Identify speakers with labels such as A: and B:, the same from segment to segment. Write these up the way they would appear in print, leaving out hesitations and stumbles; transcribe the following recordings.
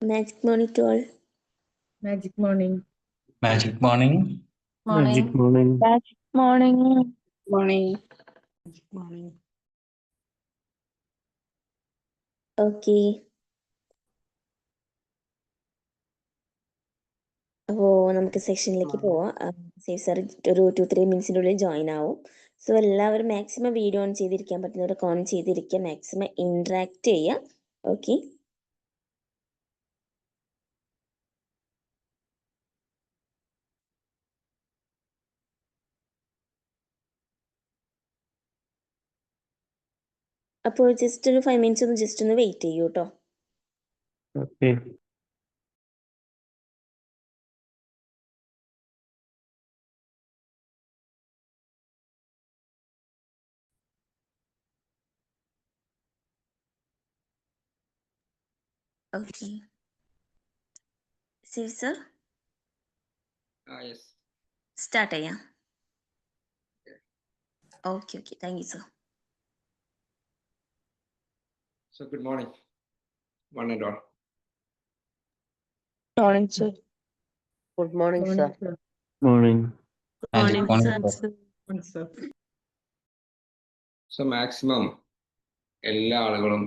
A: Magic morning to all.
B: Magic morning.
C: Magic morning.
D: Magic morning.
E: Magic morning.
F: Morning.
D: Magic morning.
A: Okay. അപ്പോൾ നമുക്ക് സെക്ഷനിലേക്ക് പോവാം. Safe sir ഒരു 2-3 മിനിറ്റ്സിനുള്ളിൽ ജോയിൻ ആവും. സോ എല്ലാവരും മാക്സിമം വീഡിയോ ഓൺ ചെയ്തിരിക്കാൻ പറ്റുന്നവരൊക്കെ ഓൺ ചെയ്തിരിക്കുക, മാക്സിമം ഇൻട്രാക്ട് ചെയ്യുക. ഓക്കെ. അപ്പോൾ ജസ്റ്റ് ഒരു 5 മിനിറ്റ്സ് ഒന്ന് വെയിറ്റ് ചെയ്യൂ കേട്ടോ.
D: Okay.
A: Okay. Saif sir
G: Yes.
A: Start ചെയ്യാം. Okay. Thank you sir.
G: So good morning, one and all.
E: Morning, sir.
F: Good morning, sir.
D: Morning.
C: Magic morning, sir.
B: Sir.
G: So maximum എല്ലാ ആളുകളും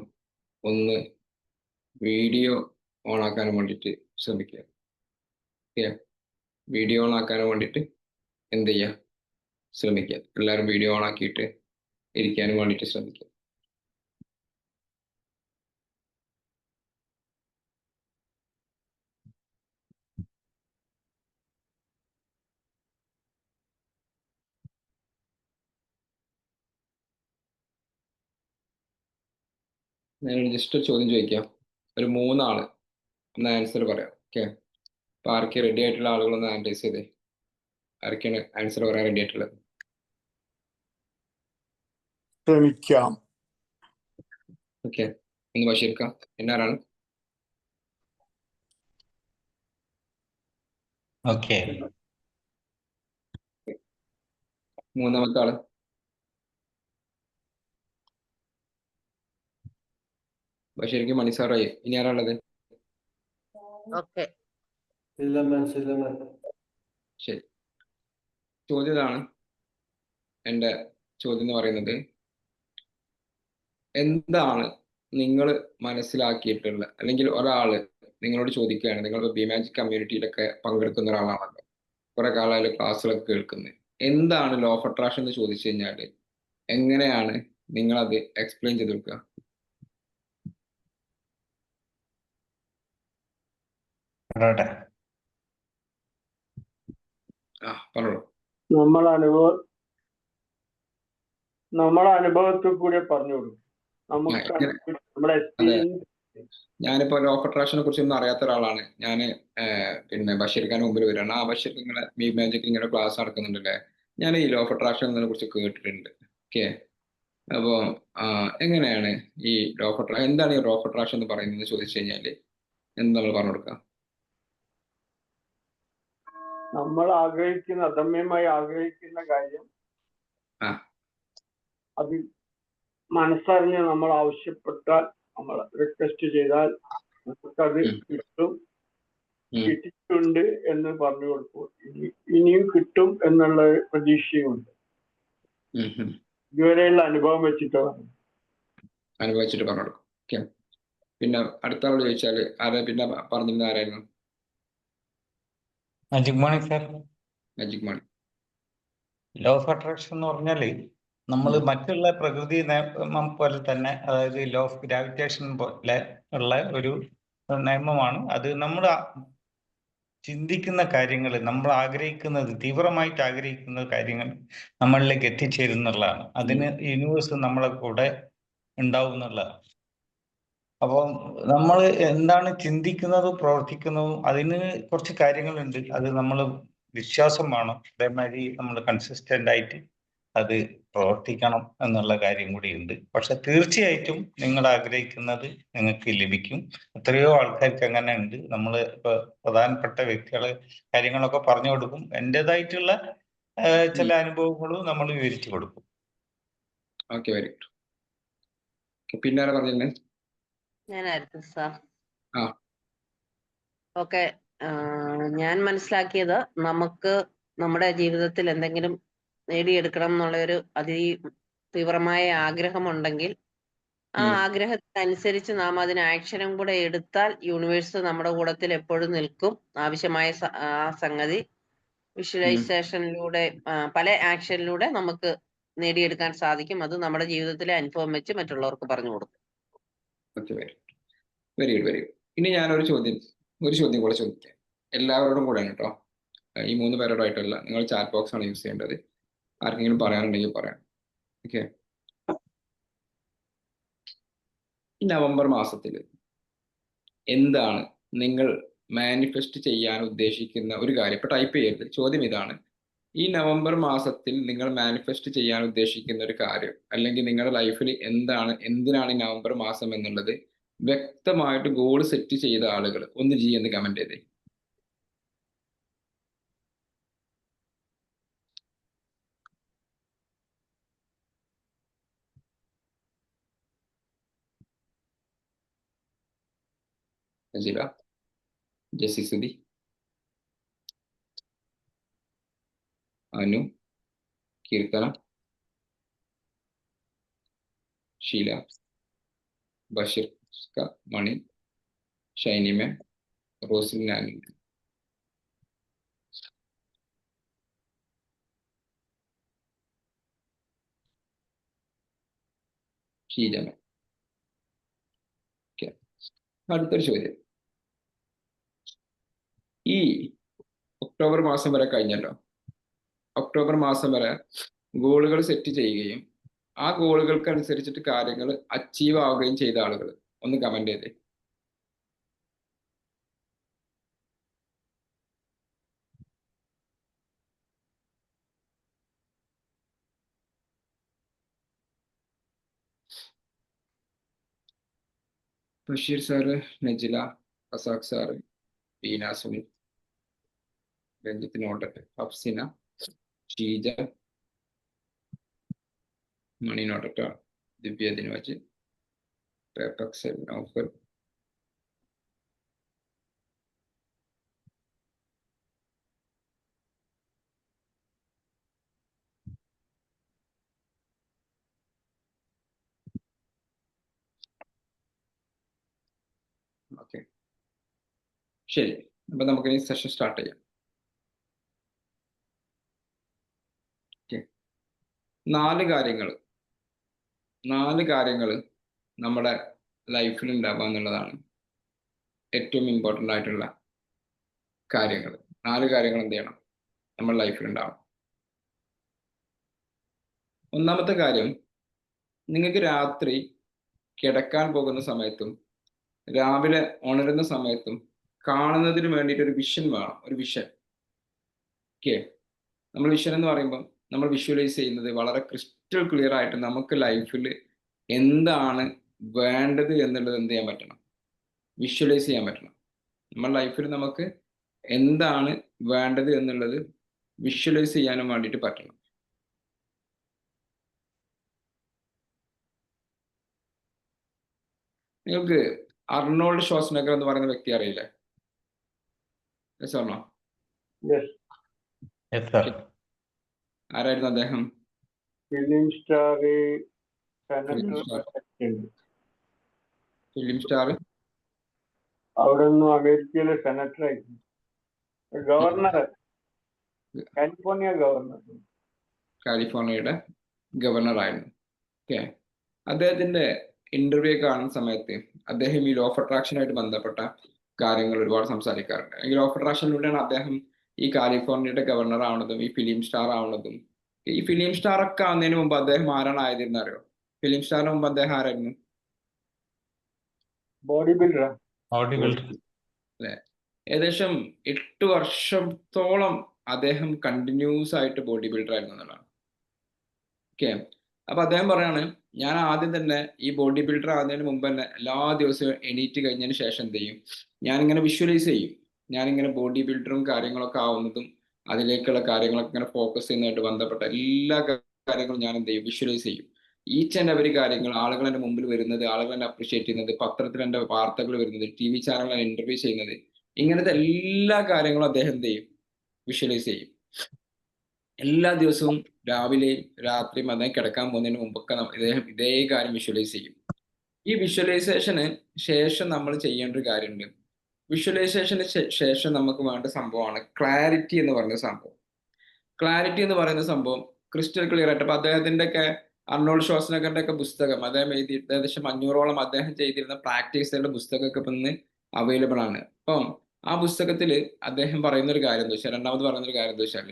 G: ഒന്ന് video on ആക്കാൻ വേണ്ടിയിട്ട് ശ്രമിക്കുക. ഓക്കെ, വീഡിയോ ഓൺ ആക്കാൻ വേണ്ടിയിട്ട് എന്ത് ചെയ്യുക, ശ്രമിക്കുക. എല്ലാവരും വീഡിയോ ഓൺ ആക്കിയിട്ട് ഇരിക്കാനും വേണ്ടിയിട്ട് ശ്രമിക്കുക. ഞാൻ ജസ്റ്റ് ഒരു ചോദ്യം ചോദിക്കാം. ഒരു 3 ആള് ഒന്ന് ആൻസർ പറയാം. ഓക്കെ, അപ്പോൾ ആർക്ക് റെഡി ആയിട്ടുള്ള ആളുകളൊന്ന് ആൻസർ ചെയ്തേ. ആർക്കാണ് ആൻസർ പറയാൻ റെഡി ആയിട്ടുള്ളത്?
H: ശ്രമിക്കാം.
G: ഓക്കെ, ഒന്ന് ബഷീർക്കാം. എന്നാരാണ്?
C: Okay.
G: മൂന്നാമത്തെ ആള്? ബഷീർക്ക് മണിസാറായി. ഇനി ആരാളുള്ളത്?
F: Okay.
G: ശരി, ചോദ്യം ഇതാണ്. എൻ്റെ ചോദ്യം എന്ന് പറയുന്നത്, എന്താണ് നിങ്ങൾ മനസ്സിലാക്കിയിട്ടുള്ള, അല്ലെങ്കിൽ ഒരാൾ നിങ്ങളോട് ചോദിക്കുകയാണ്, നിങ്ങൾ ബി മാജിക് കമ്മ്യൂണിറ്റിയിലൊക്കെ പങ്കെടുക്കുന്ന ഒരാളാണല്ലോ, കുറെ കാലമായാലും ക്ലാസ്സുകളൊക്കെ കേൾക്കുന്നത്, എന്താണ് ലോ ഓഫ് അട്രാക്ഷൻ എന്ന് ചോദിച്ചു കഴിഞ്ഞാൽ എങ്ങനെയാണ് നിങ്ങളത് എക്സ്പ്ലെയിൻ ചെയ്ത് കൊടുക്കുക? പറഞ്ഞോളൂ.
H: നമ്മളെ അനുഭവത്തിൽ കൂടെ പറഞ്ഞു കൊടുക്കും.
G: ഞാനിപ്പോ ലോ ഓഫ് അട്രാക്ഷനെ കുറിച്ച് ഒന്നും അറിയാത്ത ഒരാളാണ്. ഞാൻ പിന്നെ ബഷീർഖാൻ മുമ്പിൽ വരികയാണ്. ബഷീർ നിങ്ങളെ ബി മാജിക് ഇങ്ങനെ ക്ലാസ് നടക്കുന്നുണ്ടല്ലേ, ഞാൻ ഈ ലോ ഓഫ് അട്രാക്ഷൻ എന്നതിനെ കുറിച്ച് കേട്ടിട്ടുണ്ട്. ഓക്കെ, അപ്പോൾ എങ്ങനെയാണ് ഈ ലോ ഓഫ് അട്രാക്ഷൻ, എന്താണ് ഈ ലോ ഓഫ് അട്രാക്ഷൻ എന്ന് പറയുന്നത് ചോദിച്ചു കഴിഞ്ഞാൽ എന്ത് നമ്മൾ പറഞ്ഞു കൊടുക്കുക?
H: നമ്മൾ ആഗ്രഹിക്കുന്ന, അദമ്യമായി ആഗ്രഹിക്കുന്ന കാര്യം അത് മനസ്സറിഞ്ഞ് നമ്മൾ ആവശ്യപ്പെട്ടാൽ, നമ്മൾ റിക്വസ്റ്റ് ചെയ്താൽ നമുക്കത് കിട്ടും. കിട്ടിയിട്ടുണ്ട് എന്ന് പറഞ്ഞു കൊടുക്കും. ഇനിയും കിട്ടും എന്നുള്ള പ്രതീക്ഷയുണ്ട്. ഇതുവരെയുള്ള അനുഭവം വെച്ചിട്ട്
G: പറഞ്ഞു കൊടുക്കും. ഓക്കെ, പിന്നെ അടുത്ത ആളോട് ചോദിച്ചാൽ ആരാ പിന്നെ പറഞ്ഞിരുന്ന ആരായിരുന്നു?
C: Magic morning, sir.
G: Magic Mani.
C: Law of attraction എന്ന് പറഞ്ഞാൽ നമ്മൾ മറ്റുള്ള പ്രകൃതി നിയമം പോലെ തന്നെ, അതായത് ലോ ഓഫ് ഗ്രാവിറ്റേഷൻ പോലെ ഉള്ള ഒരു നിയമമാണ്. അത് നമ്മൾ ചിന്തിക്കുന്ന കാര്യങ്ങൾ, നമ്മൾ ആഗ്രഹിക്കുന്നത്, തീവ്രമായിട്ട് ആഗ്രഹിക്കുന്ന കാര്യങ്ങൾ നമ്മളിലേക്ക് എത്തിച്ചേരുന്നുള്ളതാണ്. അതിന് യൂണിവേഴ്സ് നമ്മളെ കൂടെ ഉണ്ടാവും എന്നുള്ളതാണ്. അപ്പോൾ നമ്മൾ എന്താണ് ചിന്തിക്കുന്നതും പ്രവർത്തിക്കുന്നതും അതിന് കുറച്ച് കാര്യങ്ങളുണ്ട്. അത് നമ്മൾ വിശ്വാസം വേണം, അതേമാതിരി നമ്മൾ കൺസിസ്റ്റന്റ് ആയിട്ട് അത് പ്രവർത്തിക്കണം എന്നുള്ള കാര്യം കൂടിയുണ്ട്. പക്ഷെ തീർച്ചയായിട്ടും നിങ്ങൾ ആഗ്രഹിക്കുന്നത് നിങ്ങൾക്ക് ലഭിക്കും. എത്രയോ ആൾക്കാർക്ക് അങ്ങനെ ഉണ്ട്. നമ്മൾ ഇപ്പൊ പ്രധാനപ്പെട്ട വ്യക്തികളെ കാര്യങ്ങളൊക്കെ പറഞ്ഞു കൊടുക്കും. എൻ്റെതായിട്ടുള്ള ചില അനുഭവങ്ങളും നമ്മൾ വിവരിച്ചു കൊടുക്കും.
G: Okay, very good. പിന്നെ ആരാ പറഞ്ഞിരുന്നേ?
F: ഞാനായിരുന്നു സാർ. ഓക്കെ. ഞാൻ മനസ്സിലാക്കിയത് നമുക്ക് നമ്മുടെ ജീവിതത്തിൽ എന്തെങ്കിലും നേടിയെടുക്കണം എന്നുള്ള ഒരു തീവ്രമായ ആഗ്രഹമുണ്ടെങ്കിൽ ആ ആഗ്രഹത്തിനനുസരിച്ച് നാം അതിന് ആക്ഷനും കൂടെ എടുത്താൽ യൂണിവേഴ്സ് നമ്മുടെ കൂടത്തിൽ എപ്പോഴും നിൽക്കും. ആവശ്യമായ ആ സംഗതി വിഷ്വലൈസേഷനിലൂടെ പല ആക്ഷനിലൂടെ നമുക്ക് നേടിയെടുക്കാൻ സാധിക്കും. അത് നമ്മുടെ ജീവിതത്തിലെ അനുഭവം വെച്ച് മറ്റുള്ളവർക്ക് പറഞ്ഞു കൊടുക്കും.
G: Okay, very good, very good. ഇനി ഞാനൊരു ചോദ്യം കൂടെ ചോദിക്കാം. എല്ലാവരോടും കൂടെയാണ് കേട്ടോ. ഈ 3 പേരോടായിട്ടല്ല. നിങ്ങൾ ചാറ്റ് ബോക്സ് ആണ് യൂസ് ചെയ്യേണ്ടത്. ആർക്കെങ്കിലും പറയാനുണ്ടെങ്കിൽ പറയാം. ഓക്കെ. ഈ നവംബർ മാസത്തിൽ എന്താണ് നിങ്ങൾ മാനിഫെസ്റ്റ് ചെയ്യാൻ ഉദ്ദേശിക്കുന്ന ഒരു കാര്യം? ഇപ്പൊ ടൈപ്പ് ചെയ്യരുത്. ചോദ്യം ഇതാണ്: ഈ നവംബർ മാസത്തിൽ നിങ്ങൾ മാനിഫെസ്റ്റ് ചെയ്യാൻ ഉദ്ദേശിക്കുന്ന ഒരു കാര്യം, അല്ലെങ്കിൽ നിങ്ങളുടെ ലൈഫിൽ എന്തിനാണ് ഈ നവംബർ മാസം എന്നുള്ളത് വ്യക്തമായിട്ട് ഗോൾ സെറ്റ് ചെയ്ത ആളുകൾ ഒന്ന് ജി എന്ന് കമന്റ് ചെയ്തേ. നജീബ, ജെസ്സി സുധി, അനു, കീർത്തന, ഷീല, ബഷീർ, മണി, ഷൈനിമ, റോസിൻ, ഷീജമ. അടുത്തൊരു ചോദ്യം. ഈ ഒക്ടോബർ മാസം വരെ കഴിഞ്ഞല്ലോ. ഒക്ടോബർ മാസം വരെ ഗോളുകൾ സെറ്റ് ചെയ്യുകയും ആ ഗോളുകൾക്ക് അനുസരിച്ചിട്ട് കാര്യങ്ങൾ അച്ചീവ് ആവുകയും ചെയ്ത ആളുകൾ ഒന്ന് കമന്റ് ചെയ്തേ. ബഷീർ സാറ്, നജില, റസാഖ് സാറ്, ബീന സുനിൽ, രഞ്ജിത്ത് നോട്ടറ്റ്, ഹഫ്സിന, ഷീജ, മണി നോട്ടറ്റ, ദിവ്യ ദിനവാജ്, പേപ്പക്സൽ, നൗഫൽ, ഓക്കെ. ശരി, അപ്പൊ നമുക്കിനി സെഷൻ സ്റ്റാർട്ട് ചെയ്യാം. ഓക്കെ. 4 കാര്യങ്ങൾ നമ്മുടെ ലൈഫിൽ ഉണ്ടാവുക എന്നുള്ളതാണ് ഏറ്റവും ഇമ്പോർട്ടൻ്റ് ആയിട്ടുള്ള കാര്യങ്ങൾ. 4 കാര്യങ്ങൾ എന്ത് ചെയ്യണം? നമ്മുടെ ലൈഫിൽ ഉണ്ടാവണം. ഒന്നാമത്തെ കാര്യം, നിങ്ങൾക്ക് രാത്രി കിടക്കാൻ പോകുന്ന സമയത്തും രാവിലെ ഉണരുന്ന സമയത്തും കാണുന്നതിന് വേണ്ടിയിട്ട് ഒരു വിഷൻ വേണം. ഒരു വിഷൻ. ഓക്കെ. നമ്മൾ വിഷൻ എന്ന് പറയുമ്പോൾ നമ്മൾ വിഷ്വലൈസ് ചെയ്യുന്നത് വളരെ ക്രിസ്റ്റൽ ക്ലിയർ ആയിട്ട് നമുക്ക് ലൈഫിൽ എന്താണ് വേണ്ടത് എന്നുള്ളത് എന്ത് ചെയ്യാൻ പറ്റണം? വിഷ്വലൈസ് ചെയ്യാൻ പറ്റണം. നമ്മുടെ ലൈഫിൽ നമുക്ക് എന്താണ് വേണ്ടത് എന്നുള്ളത് വിഷ്വലൈസ് ചെയ്യാനും വേണ്ടിയിട്ട് പറ്റണം. നിങ്ങൾക്ക് അർണോൾഡ് ഷ്വാസ്നഗർ എന്ന് പറയുന്ന വ്യക്തി അറിയില്ലേ? ആണോ? ആരായിരുന്നു അദ്ദേഹം?
H: ഫിലിം സ്റ്റാർ അവിടെ നിന്ന് അമേരിക്കയിലെ സെനറ്റർ ആയിരുന്നു. ഗവർണർ,
G: കാലിഫോർണിയയുടെ ഗവർണർ ആയിരുന്നു. ഓക്കെ. അദ്ദേഹത്തിന്റെ ഇന്റർവ്യൂ കാണുന്ന സമയത്ത് അദ്ദേഹം ഈ ലോ ഓഫ് അട്രാക്ഷനായിട്ട് ബന്ധപ്പെട്ട കാര്യങ്ങൾ ഒരുപാട് സംസാരിക്കാറുണ്ട്. ഈ ലോ ഓഫ് അട്രാക്ഷനിലൂടെയാണ് അദ്ദേഹം ഈ കാലിഫോർണിയയുടെ ഗവർണർ ആവുന്നതും ഈ ഫിലിം സ്റ്റാർ ആവുന്നതും. ഈ ഫിലിം സ്റ്റാർ ഒക്കെ ആവുന്നതിന് മുമ്പ് അദ്ദേഹം ആരാണ് ആയതെന്ന് അറിയോ? ഫിലിം സ്റ്റാറിന് മുമ്പ് അദ്ദേഹം ആരായിരുന്നു?
H: ബോഡി ബിൽഡർ
G: അല്ലെ? ഏകദേശം 8 വർഷത്തോളം അദ്ദേഹം കണ്ടിന്യൂസ് ആയിട്ട് ബോഡി ബിൽഡർ ആയിരുന്നു എന്നുള്ളതാണ്. ഓക്കെ. അപ്പൊ അദ്ദേഹം പറയാണ്, ഞാൻ ആദ്യം തന്നെ ഈ ബോഡി ബിൽഡർ ആകുന്നതിന് മുമ്പ് തന്നെ എല്ലാ ദിവസവും എണീറ്റ് കഴിഞ്ഞതിന് ശേഷം എന്ത് ചെയ്യും? ഞാനിങ്ങനെ വിഷ്വലൈസ് ചെയ്യും. ഞാനിങ്ങനെ ബോഡി ബിൽഡറും കാര്യങ്ങളൊക്കെ ആവുന്നതും അതിലേക്കുള്ള കാര്യങ്ങളൊക്കെ ഇങ്ങനെ ഫോക്കസ് ചെയ്യുന്നതായിട്ട് ബന്ധപ്പെട്ട എല്ലാ കാര്യങ്ങളും ഞാൻ എന്ത് ചെയ്യും? വിഷ്വലൈസ് ചെയ്യും. ഈച്ച് ആൻഡ് എവരി കാര്യങ്ങൾ, ആളുകൾ എൻ്റെ മുമ്പിൽ വരുന്നത്, ആളുകൾ എന്നെ അപ്രീഷിയേറ്റ് ചെയ്യുന്നത്, പത്രത്തിൽ എൻ്റെ വാർത്തകൾ വരുന്നത്, TV ചാനലുകൾ ഇന്റർവ്യൂ ചെയ്യുന്നത്, ഇങ്ങനത്തെ എല്ലാ കാര്യങ്ങളും അദ്ദേഹം എന്ത് ചെയ്യും? വിഷ്വലൈസ് ചെയ്യും. എല്ലാ ദിവസവും രാവിലെയും രാത്രിയും അദ്ദേഹം കിടക്കാൻ പോകുന്നതിന് മുമ്പൊക്കെ ഇദ്ദേഹം ഇതേ കാര്യം വിഷ്വലൈസ് ചെയ്യും. ഈ വിഷ്വലൈസേഷന് ശേഷം നമ്മൾ ചെയ്യേണ്ട ഒരു കാര്യമുണ്ട്. വിഷ്വലൈസേഷന് ശേഷം നമുക്ക് വേണ്ട സംഭവമാണ് ക്ലാരിറ്റി എന്ന് പറയുന്ന സംഭവം. ക്ലാരിറ്റി എന്ന് പറയുന്ന സംഭവം ക്രിസ്റ്റൽ ക്ലിയർ ആയിട്ട്. അപ്പൊ അദ്ദേഹത്തിന്റെ ഒക്കെ അർണോൾഡ് ഷ്വാസ്നഗറിന്റെ ഒക്കെ പുസ്തകം അദ്ദേഹം എഴുതി ഏകദേശം 500ഓളം അദ്ദേഹം ചെയ്തിരുന്ന പ്രാക്ടീസുകളുടെ പുസ്തകമൊക്കെ ഇപ്പൊ ഇന്ന് അവൈലബിൾ ആണ്. അപ്പം ആ പുസ്തകത്തിൽ അദ്ദേഹം പറയുന്ന ഒരു കാര്യം എന്താ വെച്ചാൽ, രണ്ടാമത് പറയുന്ന ഒരു കാര്യം എന്താ വെച്ചാൽ,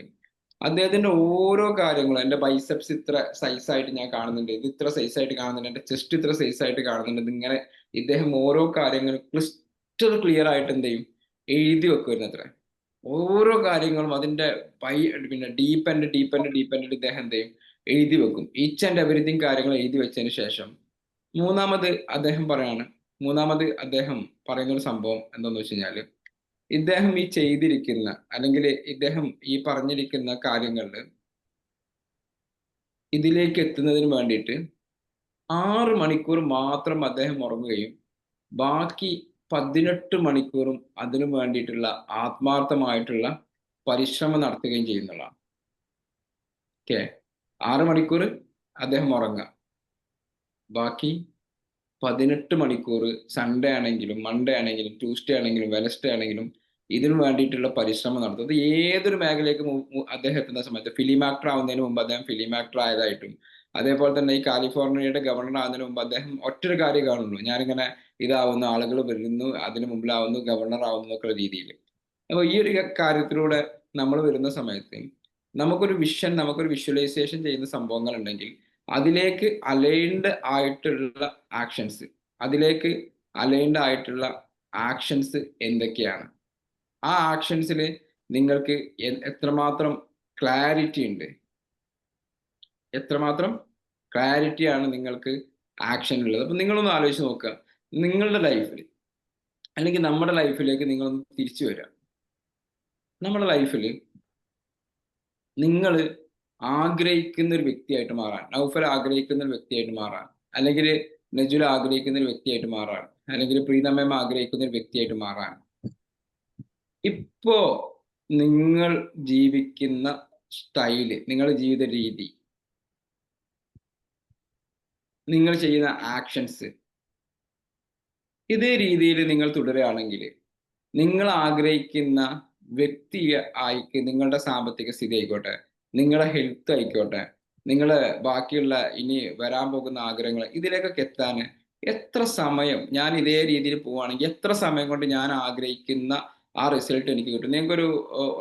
G: അദ്ദേഹത്തിന്റെ ഓരോ കാര്യങ്ങളും, എന്റെ ബൈസെപ്സ് ഇത്ര സൈസായിട്ട് ഞാൻ കാണുന്നുണ്ട്, ഇത് ഇത്ര സൈസായിട്ട് കാണുന്നുണ്ട്, എന്റെ ചെസ്റ്റ് ഇത്ര സൈസായിട്ട് കാണുന്നുണ്ട്, ഇങ്ങനെ ഇദ്ദേഹം ഓരോ കാര്യങ്ങളും ക്രിസ്റ്റൽ ക്ലിയർ ആയിട്ട് എന്ത് ചെയ്യും? എഴുതി വെക്കുമായിരുന്നു അത്ര. ഓരോ കാര്യങ്ങളും അതിന്റെ പിന്നെ ഡീപ്പ് ഇദ്ദേഹം എന്ത് ചെയ്യും? എഴുതി വെക്കും. ഈച്ച് ആൻഡ് എവറിത്തിങ് കാര്യങ്ങൾ എഴുതി വെച്ചതിന് ശേഷം മൂന്നാമത് അദ്ദേഹം പറയുന്ന ഒരു സംഭവം എന്താന്ന് വെച്ച് കഴിഞ്ഞാല്, ഇദ്ദേഹം ഈ ചെയ്തിരിക്കുന്ന അല്ലെങ്കിൽ ഇദ്ദേഹം ഈ പറഞ്ഞിരിക്കുന്ന കാര്യങ്ങളിൽ ഇതിലേക്ക് എത്തുന്നതിന് വേണ്ടിയിട്ട് 6 മണിക്കൂർ മാത്രം അദ്ദേഹം ഉറങ്ങുകയും ബാക്കി 18 മണിക്കൂറും അതിനു വേണ്ടിയിട്ടുള്ള ആത്മാർത്ഥമായിട്ടുള്ള പരിശ്രമം നടത്തുകയും ചെയ്യുന്നതാണ്. ഓക്കെ, 6 മണിക്കൂർ അദ്ദേഹം ഉറങ്ങുക, ബാക്കി 18 മണിക്കൂർ സൺഡേ ആണെങ്കിലും മൺഡേ ആണെങ്കിലും ട്യൂസ്ഡേ ആണെങ്കിലും വെനസ്ഡേ ആണെങ്കിലും ഇതിനു വേണ്ടിയിട്ടുള്ള പരിശ്രമം നടത്തും. അത് ഏതൊരു മേഖലയ്ക്ക് അദ്ദേഹം എത്തുന്ന സമയത്ത്, ഫിലിം ആക്ടർ ആവുന്നതിന് മുമ്പ് അദ്ദേഹം ഫിലിം ആക്ടർ ആയതായിട്ടും, അതേപോലെ തന്നെ ഈ കാലിഫോർണിയയുടെ ഗവർണർ ആവുന്നതിന് മുമ്പ് അദ്ദേഹം ഒറ്റൊരു കാര്യം കാണുള്ളൂ, ഞാനിങ്ങനെ ഇതാവുന്നു, ആളുകൾ വരുന്നു, അതിന് മുമ്പിലാവുന്നു, ഗവർണർ ആവുന്നു എന്നൊക്കെ രീതിയിൽ. അപ്പോൾ ഈ ഒരു കാര്യത്തിലൂടെ നമ്മൾ വരുന്ന സമയത്ത് നമുക്കൊരു വിഷൻ, നമുക്കൊരു വിഷ്വലൈസേഷൻ ചെയ്യുന്ന സംഭവങ്ങൾ ഉണ്ടെങ്കിൽ അതിലേക്ക് അലൈൻഡ് ആയിട്ടുള്ള ആക്ഷൻസ് എന്തൊക്കെയാണ്? ആ ആക്ഷൻസിൽ നിങ്ങൾക്ക് എത്രമാത്രം ക്ലാരിറ്റി ഉണ്ട്, എത്രമാത്രം ക്ലാരിറ്റിയാണ് നിങ്ങൾക്ക് ആക്ഷൻ ഉള്ളത്? അപ്പൊ നിങ്ങളൊന്ന് ആലോചിച്ച് നോക്കുക. നിങ്ങളുടെ ലൈഫിൽ അല്ലെങ്കിൽ നമ്മുടെ ലൈഫിലേക്ക് നിങ്ങളൊന്ന് തിരിച്ചു വരിക. നമ്മുടെ ലൈഫിൽ നിങ്ങൾ ആഗ്രഹിക്കുന്ന ഒരു വ്യക്തിയായിട്ട് മാറാൻ, നൗഫൽ ആഗ്രഹിക്കുന്ന ഒരു വ്യക്തിയായിട്ട് മാറാൻ, അല്ലെങ്കിൽ നജുൽ ആഗ്രഹിക്കുന്ന ഒരു വ്യക്തിയായിട്ട് മാറാൻ, അല്ലെങ്കിൽ പ്രീതമ്മ ആഗ്രഹിക്കുന്ന ഒരു വ്യക്തിയായിട്ട് മാറാൻ, ഇപ്പോ നിങ്ങൾ ജീവിക്കുന്ന സ്റ്റൈല്, നിങ്ങളുടെ ജീവിത രീതി, നിങ്ങൾ ചെയ്യുന്ന ആക്ഷൻസ്, ഇതേ രീതിയിൽ നിങ്ങൾ തുടരുകയാണെങ്കിൽ നിങ്ങൾ ആഗ്രഹിക്കുന്ന വ്യക്തി ആയിക്ക് നിങ്ങളുടെ സാമ്പത്തിക സ്ഥിതി ആയിക്കോട്ടെ, നിങ്ങളുടെ ഹെൽത്ത് ആയിക്കോട്ടെ, നിങ്ങളെ ബാക്കിയുള്ള ഇനി വരാൻ പോകുന്ന ആഗ്രഹങ്ങൾ, ഇതിലേക്കൊക്കെ എത്താൻ എത്ര സമയം, ഞാൻ ഇതേ രീതിയിൽ പോവുകയാണെങ്കിൽ എത്ര സമയം കൊണ്ട് ഞാൻ ആഗ്രഹിക്കുന്ന ആ റിസൾട്ട് എനിക്ക് കിട്ടും? നിങ്ങൾക്കൊരു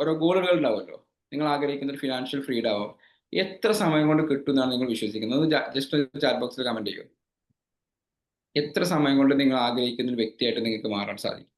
G: ഓരോ ഗോളുകൾ ഉണ്ടാവുമല്ലോ, നിങ്ങൾ ആഗ്രഹിക്കുന്ന ഒരു ഫിനാൻഷ്യൽ ഫ്രീഡം ആവും, എത്ര സമയം കൊണ്ട് കിട്ടും എന്നാണ് നിങ്ങൾ വിശ്വസിക്കുന്നത്? ജസ്റ്റ് ചാറ്റ് ബോക്സിൽ കമന്റ് ചെയ്യൂ. എത്ര സമയം കൊണ്ട് നിങ്ങൾ ആഗ്രഹിക്കുന്ന ഒരു വ്യക്തിയായിട്ട് നിങ്ങൾക്ക് മാറാൻ സാധിക്കും?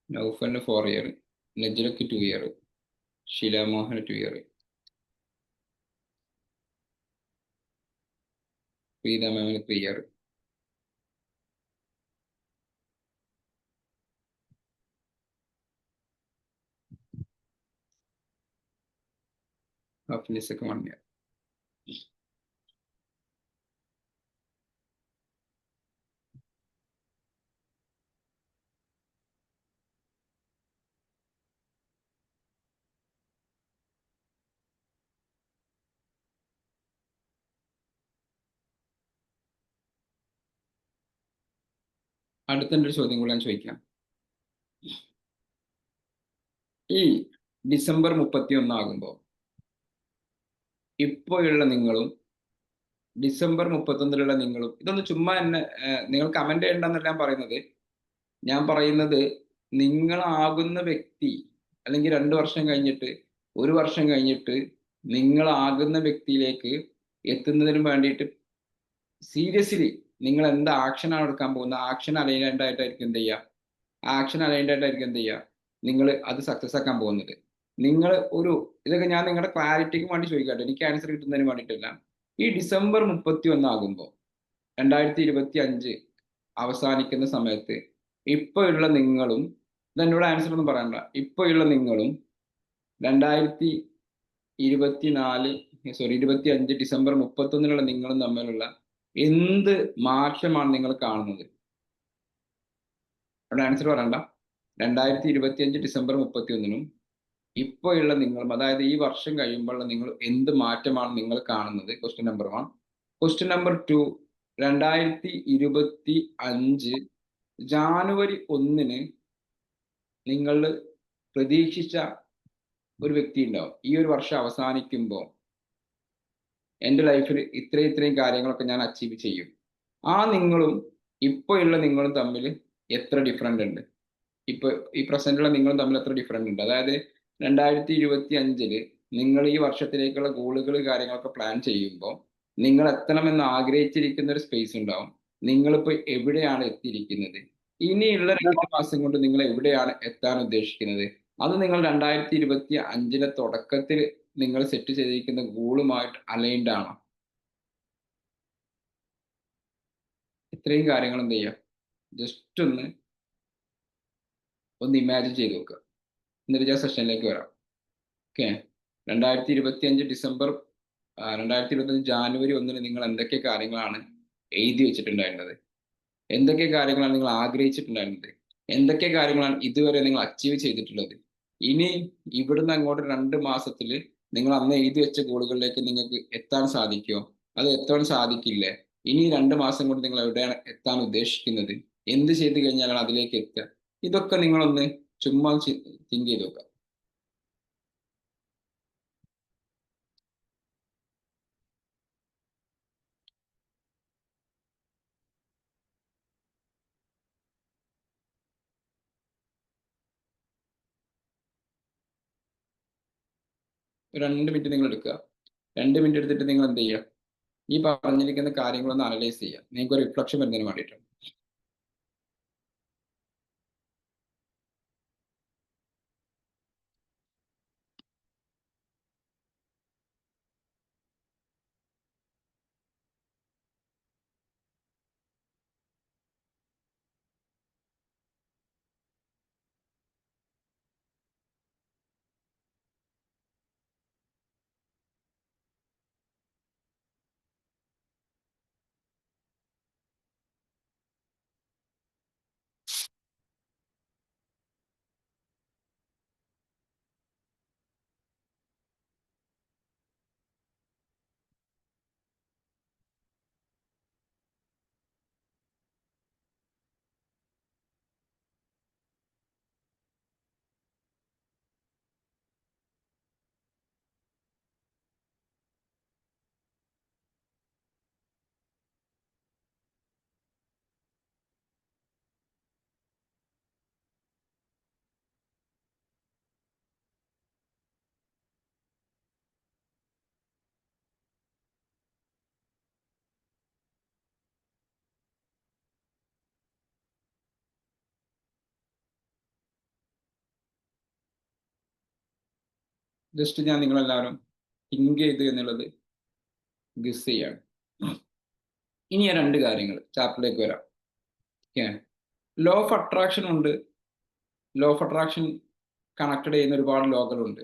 G: നൗഫലിന് 4 ഇയർ, നജ്ലക്ക് 2 ഇയർ, ഷീല മോഹന് 2 ഇയർ, പ്രീത മാമിന് 3 ഇയർ. ഹഫ്ലിസക്ക് 1 ഇയർ. അടുത്തൊരു ചോദ്യം കൂടി ഞാൻ ചോദിക്കാം. ഈ ഡിസംബർ 31 ആകുമ്പോൾ ഇപ്പോഴുള്ള നിങ്ങളും ഡിസംബർ 31-ലുള്ള നിങ്ങളും, ഇതൊന്ന് ചുമ്മാ എന്നെ നിങ്ങൾ കമന്റ് ചെയ്യണ്ടെന്നല്ല ഞാൻ പറയുന്നത്. ഞാൻ പറയുന്നത് നിങ്ങളാകുന്ന വ്യക്തി, അല്ലെങ്കിൽ 2 വർഷം കഴിഞ്ഞിട്ട് 1 വർഷം കഴിഞ്ഞിട്ട് നിങ്ങളാകുന്ന വ്യക്തിയിലേക്ക് എത്തുന്നതിന് വേണ്ടിയിട്ട് സീരിയസ്ലി നിങ്ങൾ എന്ത് ആക്ഷനാണ് എടുക്കാൻ പോകുന്നത്, ആക്ഷൻ അലൈൻഡ് ആയിട്ടായിരിക്കും എന്ത് ചെയ്യുക, നിങ്ങൾ അത് സക്സസ് ആക്കാൻ പോകുന്നത്. നിങ്ങൾ ഇതൊക്കെ ഞാൻ നിങ്ങളുടെ ക്ലാരിറ്റിക്ക് വേണ്ടി ചോദിക്കട്ടെ, എനിക്ക് ആൻസർ കിട്ടുന്നതിന് വേണ്ടിയിട്ടല്ല. ഈ ഡിസംബർ 31 ആകുമ്പോൾ 2025 അവസാനിക്കുന്ന സമയത്ത് ഇപ്പോഴുള്ള നിങ്ങളും, ഇതെന്നോട് ആൻസർ ഒന്നും പറയണ്ട, ഇപ്പോഴുള്ള നിങ്ങളും 2025 ഡിസംബർ 31 നിങ്ങളും തമ്മിലുള്ള എന്ത് മാറ്റമാണ് നിങ്ങൾ കാണുന്നത്? അവിടെ ആൻസർ പറയണ്ട. 2025 ഡിസംബർ 31 ഇപ്പോഴുള്ള നിങ്ങളും, അതായത് ഈ വർഷം കഴിയുമ്പോഴുള്ള നിങ്ങൾ എന്ത് മാറ്റമാണ് നിങ്ങൾ കാണുന്നത്? Question number 1. Question number 2, 2025 January 1 നിങ്ങൾ പ്രതീക്ഷിച്ച ഒരു വ്യക്തി ഉണ്ടാവും. ഈ ഒരു വർഷം അവസാനിക്കുമ്പോൾ എൻ്റെ ലൈഫിൽ ഇത്രയും കാര്യങ്ങളൊക്കെ ഞാൻ അച്ചീവ് ചെയ്യും. ആ നിങ്ങളും ഇപ്പോഴുള്ള നിങ്ങളും തമ്മിൽ എത്ര ഡിഫറൻ്റ് ഉണ്ട്? ഇപ്പോൾ ഈ പ്രസന്റിലുള്ള നിങ്ങളും തമ്മിൽ എത്ര ഡിഫറൻ്റ് ഉണ്ട്? അതായത് 2025 നിങ്ങൾ ഈ വർഷത്തിലേക്കുള്ള ഗോളുകൾ കാര്യങ്ങളൊക്കെ പ്ലാൻ ചെയ്യുമ്പോൾ നിങ്ങൾ എത്തണമെന്ന് ആഗ്രഹിച്ചിരിക്കുന്ന ഒരു സ്പേസ് ഉണ്ടാവും. നിങ്ങളിപ്പോൾ എവിടെയാണ് എത്തിയിരിക്കുന്നത്? ഇനിയുള്ള 2 മാസം കൊണ്ട് നിങ്ങൾ എവിടെയാണ് എത്താൻ ഉദ്ദേശിക്കുന്നത്? അത് നിങ്ങൾ 2025 തുടക്കത്തിൽ നിങ്ങൾ സെറ്റ് ചെയ്തിരിക്കുന്ന ഗോളുമായിട്ട് അലൈൻഡ് ആണോ? ഇത്രയും കാര്യങ്ങൾ എന്ത് ചെയ്യുക, ജസ്റ്റ് ഒന്ന് ഇമാജിൻ ചെയ്ത് നോക്കുക. എന്നിട്ട് ഞാൻ സെഷനിലേക്ക് വരാം. ഓക്കെ, 2025 ജാനുവരി 1 നിങ്ങൾ എന്തൊക്കെ കാര്യങ്ങളാണ് എഴുതി വെച്ചിട്ടുണ്ടായിരുന്നത്? എന്തൊക്കെ കാര്യങ്ങളാണ് നിങ്ങൾ ആഗ്രഹിച്ചിട്ടുണ്ടായിരുന്നത്? എന്തൊക്കെ കാര്യങ്ങളാണ് ഇതുവരെ നിങ്ങൾ അച്ചീവ് ചെയ്തിട്ടുള്ളത്? ഇനി ഇവിടുന്ന് അങ്ങോട്ട് 2 മാസത്തിൽ നിങ്ങൾ അന്ന് എഴുതി വെച്ച ഗോളുകളിലേക്ക് നിങ്ങൾക്ക് എത്താൻ സാധിക്കുമോ? അത് എത്താൻ സാധിക്കില്ലേ? ഇനി 2 മാസം കൊണ്ട് നിങ്ങൾ എവിടെയാണ് എത്താൻ ഉദ്ദേശിക്കുന്നത്? എന്ത് ചെയ്ത് കഴിഞ്ഞാലാണ് അതിലേക്ക് എത്തുക? ഇതൊക്കെ നിങ്ങളൊന്ന് ചുമ്മാ തിങ്ക് ചെയ്ത് നോക്കുക. ഒരു 2 മിനിറ്റ് നിങ്ങൾ എടുക്കുക. 2 മിനിറ്റ് എടുത്തിട്ട് നിങ്ങൾ എന്ത് ചെയ്യുക, ഈ പറഞ്ഞിരിക്കുന്ന കാര്യങ്ങളൊന്ന് അനലൈസ് ചെയ്യുക. നിങ്ങൾക്ക് ഒരു റിഫ്ലക്ഷൻ വരുന്നതിന് വേണ്ടിയിട്ടാണ്. ജസ്റ്റ് ഞാൻ നിങ്ങളെല്ലാവരും തിങ്ക് ചെയ്ത് എന്നുള്ളത് ഗസ് ചെയ്യാണ്. ഇനി 2 കാര്യങ്ങൾ ചാപ്റ്ററിലേക്ക് വരാം. ഓക്കെ, ലോ ഓഫ് അട്രാക്ഷൻ ഉണ്ട്. ലോ ഓഫ് അട്രാക്ഷൻ കണക്റ്റഡ് ചെയ്യുന്ന ഒരുപാട് ലോകളുണ്ട്.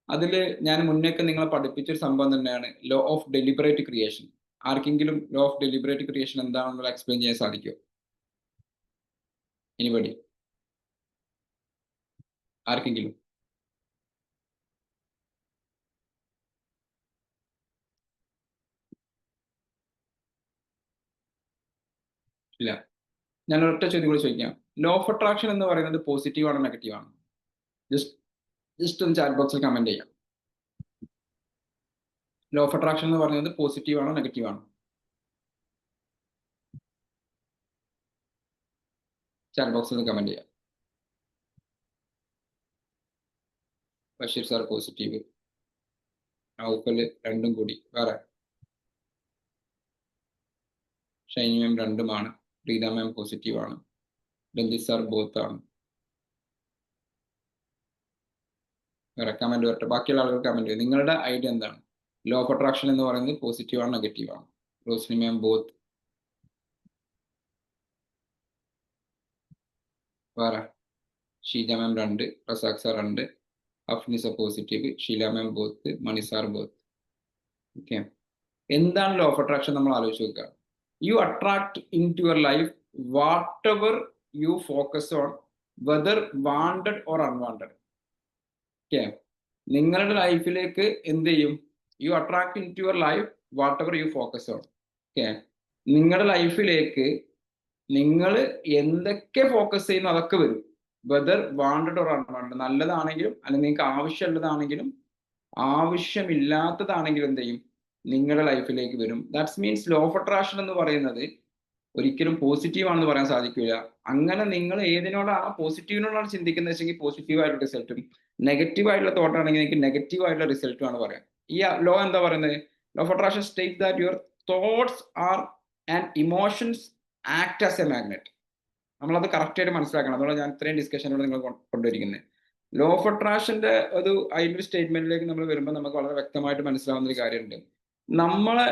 G: അതിൽ ഞാൻ മുന്നേക്ക് നിങ്ങളെ പഠിപ്പിച്ചൊരു സംഭവം തന്നെയാണ് ലോ ഓഫ് ഡെലിബറേറ്റ് ക്രിയേഷൻ. ആർക്കെങ്കിലും ലോ ഓഫ് ഡെലിബറേറ്റ് ക്രിയേഷൻ എന്താണെന്നുള്ള എക്സ്പ്ലെയിൻ ചെയ്യാൻ സാധിക്കുമോ? എനിബഡി? ആർക്കെങ്കിലും? ഇല്ല. ഞാൻ ഒരൊറ്റ ചോദ്യം കൂടി ചോദിക്കാം. ലോ ഓഫ് അട്രാക്ഷൻ എന്ന് പറയുന്നത് പോസിറ്റീവ് ആണോ നെഗറ്റീവ് ആണോ? ജസ്റ്റ് ഒന്ന് ചാറ്റ് ബോക്സിൽ കമന്റ് ചെയ്യാം. ലോ ഓഫ് അട്രാക്ഷൻ എന്ന് പറയുന്നത് പോസിറ്റീവ് ആണോ നെഗറ്റീവ് ആണോ? ചാറ്റ് ബോക്സിൽ നിന്ന് കമന്റ് ചെയ്യാം. ബഷീർ സാർ പോസിറ്റീവ്, ഔഫല് 2 കൂടി, വേറെ ഷൈനി മാം 2 പ്രീത മാം പോസിറ്റീവ് ആണ്, രഞ്ജിത് സാർ ബോത്ത് ആണ്, കമന്റ് വരട്ടെ, ബാക്കിയുള്ള ആളുകൾ കമന്റ് ചെയ്യും. നിങ്ങളുടെ ഐഡിയ എന്താണ്? ലോ ഓഫ് അട്രാക്ഷൻ എന്ന് പറയുന്നത് പോസിറ്റീവ് ആണ്, നെഗറ്റീവ് ആണ്? Rosly ma'am both. വേറെ Sheeja ma'am 2, Razak sir 2, Afnisa positive, Sheela ma'am both, Mani sir both. Okay, എന്താണ് ലോ ഓഫ് അട്രാക്ഷൻ? നമ്മൾ ആലോചിച്ച് നോക്കുക. You attract into your life whatever you focus on, whether wanted or unwanted. Okay, നിങ്ങളുടെ ലൈഫിലേക്ക് എന്ത് ചെയ്യും? You attract into your life whatever you focus on. Okay, നിങ്ങളുടെ ലൈഫിലേക്ക് നിങ്ങൾ എന്തൊക്കെ ഫോക്കസ് ചെയ്യുന്നു അതൊക്കെ വരും, വെദർ വാണ്ടഡ് ഓർ അൺവാണ്ടഡ്. നല്ലതാണെങ്കിലും അല്ലെങ്കിൽ നിങ്ങൾക്ക് ആവശ്യമുള്ളതാണെങ്കിലും ആവശ്യമില്ലാത്തതാണെങ്കിലും എന്ത് ചെയ്യും? നിങ്ങളുടെ ലൈഫിലേക്ക് വരും. That's means law of attraction എന്ന് പറയുന്നത് ഒരിക്കലും പോസിറ്റീവ് ആണെന്ന് പറയാൻ സാധിക്കില്ല. അങ്ങനെ നിങ്ങൾ ഏതിനോടാണ് പോസിറ്റീവിനോടാണ് ചിന്തിക്കുന്നത് വെച്ചെങ്കിൽ പോസിറ്റീവ് ആയിട്ടുള്ള റിസൾട്ടും, നെഗറ്റീവ് ആയിട്ടുള്ള തോട്ട് ആണെങ്കിൽ നിങ്ങൾക്ക് നെഗറ്റീവ് ആയിട്ടുള്ള റിസൾട്ടും ആണ് പറയാം. ഈ ലോ എന്താ പറയുന്നത്? Law of attraction state that your thoughts R and emotions act as A magnet. നമ്മളത് കറക്റ്റ് ആയിട്ട് മനസ്സിലാക്കണം. അതുകൊണ്ട് ഞാൻ ഇത്രയും ഡിസ്കഷനിലൂടെ നിങ്ങൾ കൊണ്ടുവരിക്കുന്നത്. ലോ ഓഫ് അട്രാക്ഷന്റെ അതിന്റെ സ്റ്റേറ്റ്മെന്റിലേക്ക് നമ്മൾ വരുമ്പോൾ നമുക്ക് വളരെ വ്യക്തമായിട്ട് മനസ്സിലാവുന്ന ഒരു കാര്യമുണ്ട്. നമ്മളെ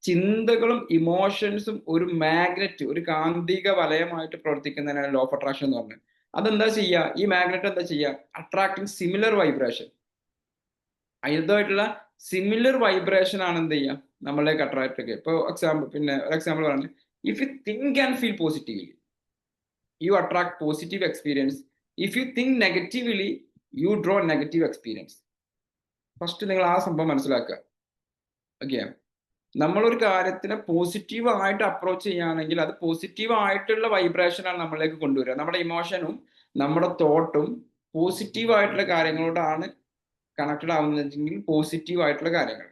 G: ചിന്തകളും ഇമോഷൻസും ഒരു മാഗ്നറ്റ്, ഒരു കാന്തിക വലയമായിട്ട് പ്രവർത്തിക്കുന്നതിനാണ് ലോ ഓഫ് അട്രാക്ഷൻ എന്ന് പറഞ്ഞത്. അതെന്താ ചെയ്യുക? ഈ മാഗ്നറ്റ് എന്താ ചെയ്യുക? Attracting similar vibration. ഇതായിട്ടുള്ള സിമിലർ വൈബ്രേഷൻ ആണ് എന്ത് ചെയ്യുക? നമ്മളിലേക്ക് അട്രാക്ട് ചെയ്യുക. ഇപ്പോൾ ഒരു എക്സാമ്പിൾ പറഞ്ഞു, if you think and feel positively you attract positive experience. If you think negatively, you draw negative experience. First നിങ്ങൾ ആ സംഭവം മനസ്സിലാക്കുക. ഓക്കെ, നമ്മളൊരു കാര്യത്തിനെ പോസിറ്റീവ് ആയിട്ട് അപ്രോച്ച് ചെയ്യുകയാണെങ്കിൽ അത് പോസിറ്റീവ് ആയിട്ടുള്ള വൈബ്രേഷനാണ് നമ്മളിലേക്ക് കൊണ്ടുവരിക. നമ്മുടെ ഇമോഷനും നമ്മുടെ തോട്ടും പോസിറ്റീവ് ആയിട്ടുള്ള കാര്യങ്ങളോടാണ് കണക്റ്റഡ് ആവുന്നതെങ്കിൽ പോസിറ്റീവ് ആയിട്ടുള്ള കാര്യങ്ങൾ,